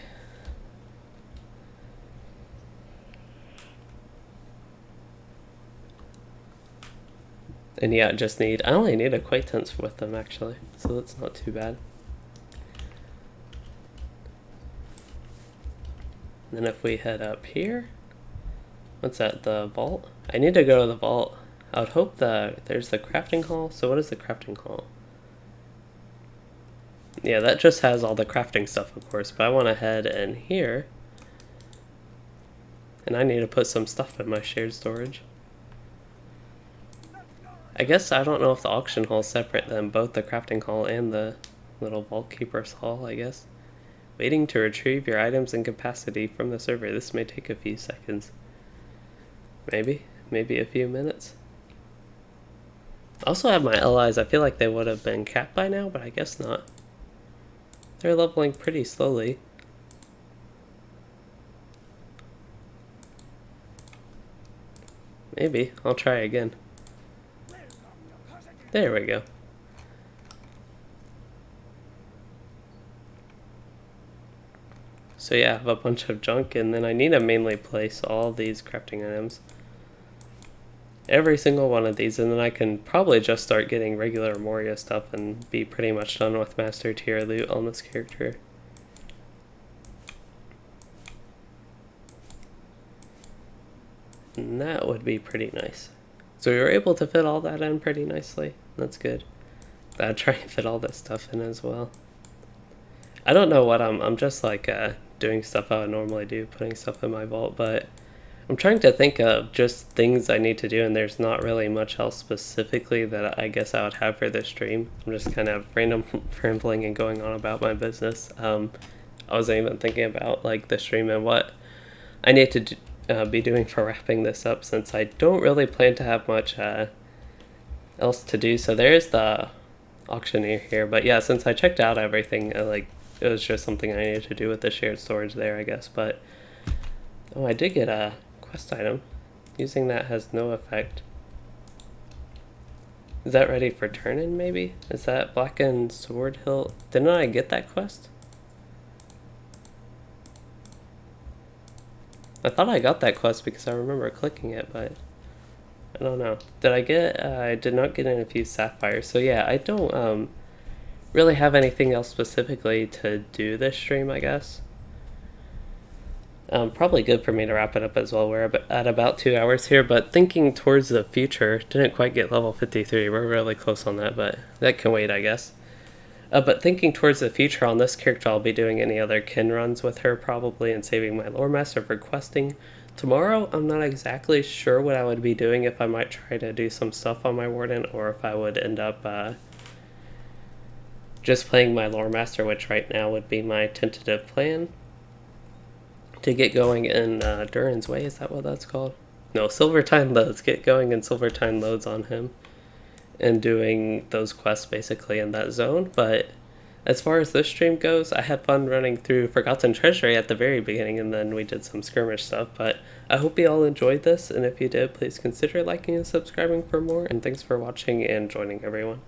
And yeah, I only need acquaintance with them actually, so that's not too bad. And then if we head up here, what's that, the vault? I need to go to the vault. I would hope that there's the crafting hall. So what is the crafting hall? Yeah, that just has all the crafting stuff, of course, but I want to head in here. And I need to put some stuff in my shared storage. I guess I don't know if the auction hall is separate than both the crafting hall and the little vault keeper's hall, I guess. Waiting to retrieve your items and capacity from the server. This may take a few seconds. Maybe a few minutes. I also have my allies. I feel like they would have been capped by now, but I guess not. They're leveling pretty slowly. Maybe. I'll try again. There we go. So yeah, I have a bunch of junk, and then I need to mainly place all these crafting items. Every single one of these, and then I can probably just start getting regular Moria stuff and be pretty much done with master tier loot on this character. And that would be pretty nice. So we were able to fit all that in pretty nicely. That's good. I'll try and fit all this stuff in as well. I don't know what I'm just like doing stuff I would normally do, putting stuff in my vault, but I'm trying to think of just things I need to do, and there's not really much else specifically that I guess I would have for this stream. I'm just kind of random rambling and going on about my business. I wasn't even thinking about like the stream and what I need to be doing for wrapping this up, since I don't really plan to have much else to do. So there's the auctioneer here, but yeah, since I checked out everything, it was just something I needed to do with the shared storage there, I guess. But oh, I did get a quest item. Using that has no effect. Is that ready for turn-in, maybe? Is that Blackened Sword Hilt? Didn't I get that quest? I thought I got that quest because I remember clicking it, but I don't know. Did I get, I did not get in a few sapphires. So yeah, I don't really have anything else specifically to do this stream, I guess. Probably good for me to wrap it up as well. We're at about 2 hours here, but thinking towards the future, didn't quite get level 53. We're really close on that, but that can wait, I guess. But thinking towards the future on this character, I'll be doing any other kin runs with her probably, and saving my lore master for questing. Tomorrow, I'm not exactly sure what I would be doing, if I might try to do some stuff on my Warden, or if I would end up just playing my lore master, which right now would be my tentative plan to get going in Durin's Way. Is that what that's called? No, Silvertine Loads. Get going in Silvertine Loads on him and doing those quests basically in that zone. But as far as this stream goes, I had fun running through Forgotten Treasury at the very beginning, and then we did some skirmish stuff. But I hope you all enjoyed this, and if you did, please consider liking and subscribing for more, and thanks for watching and joining, everyone.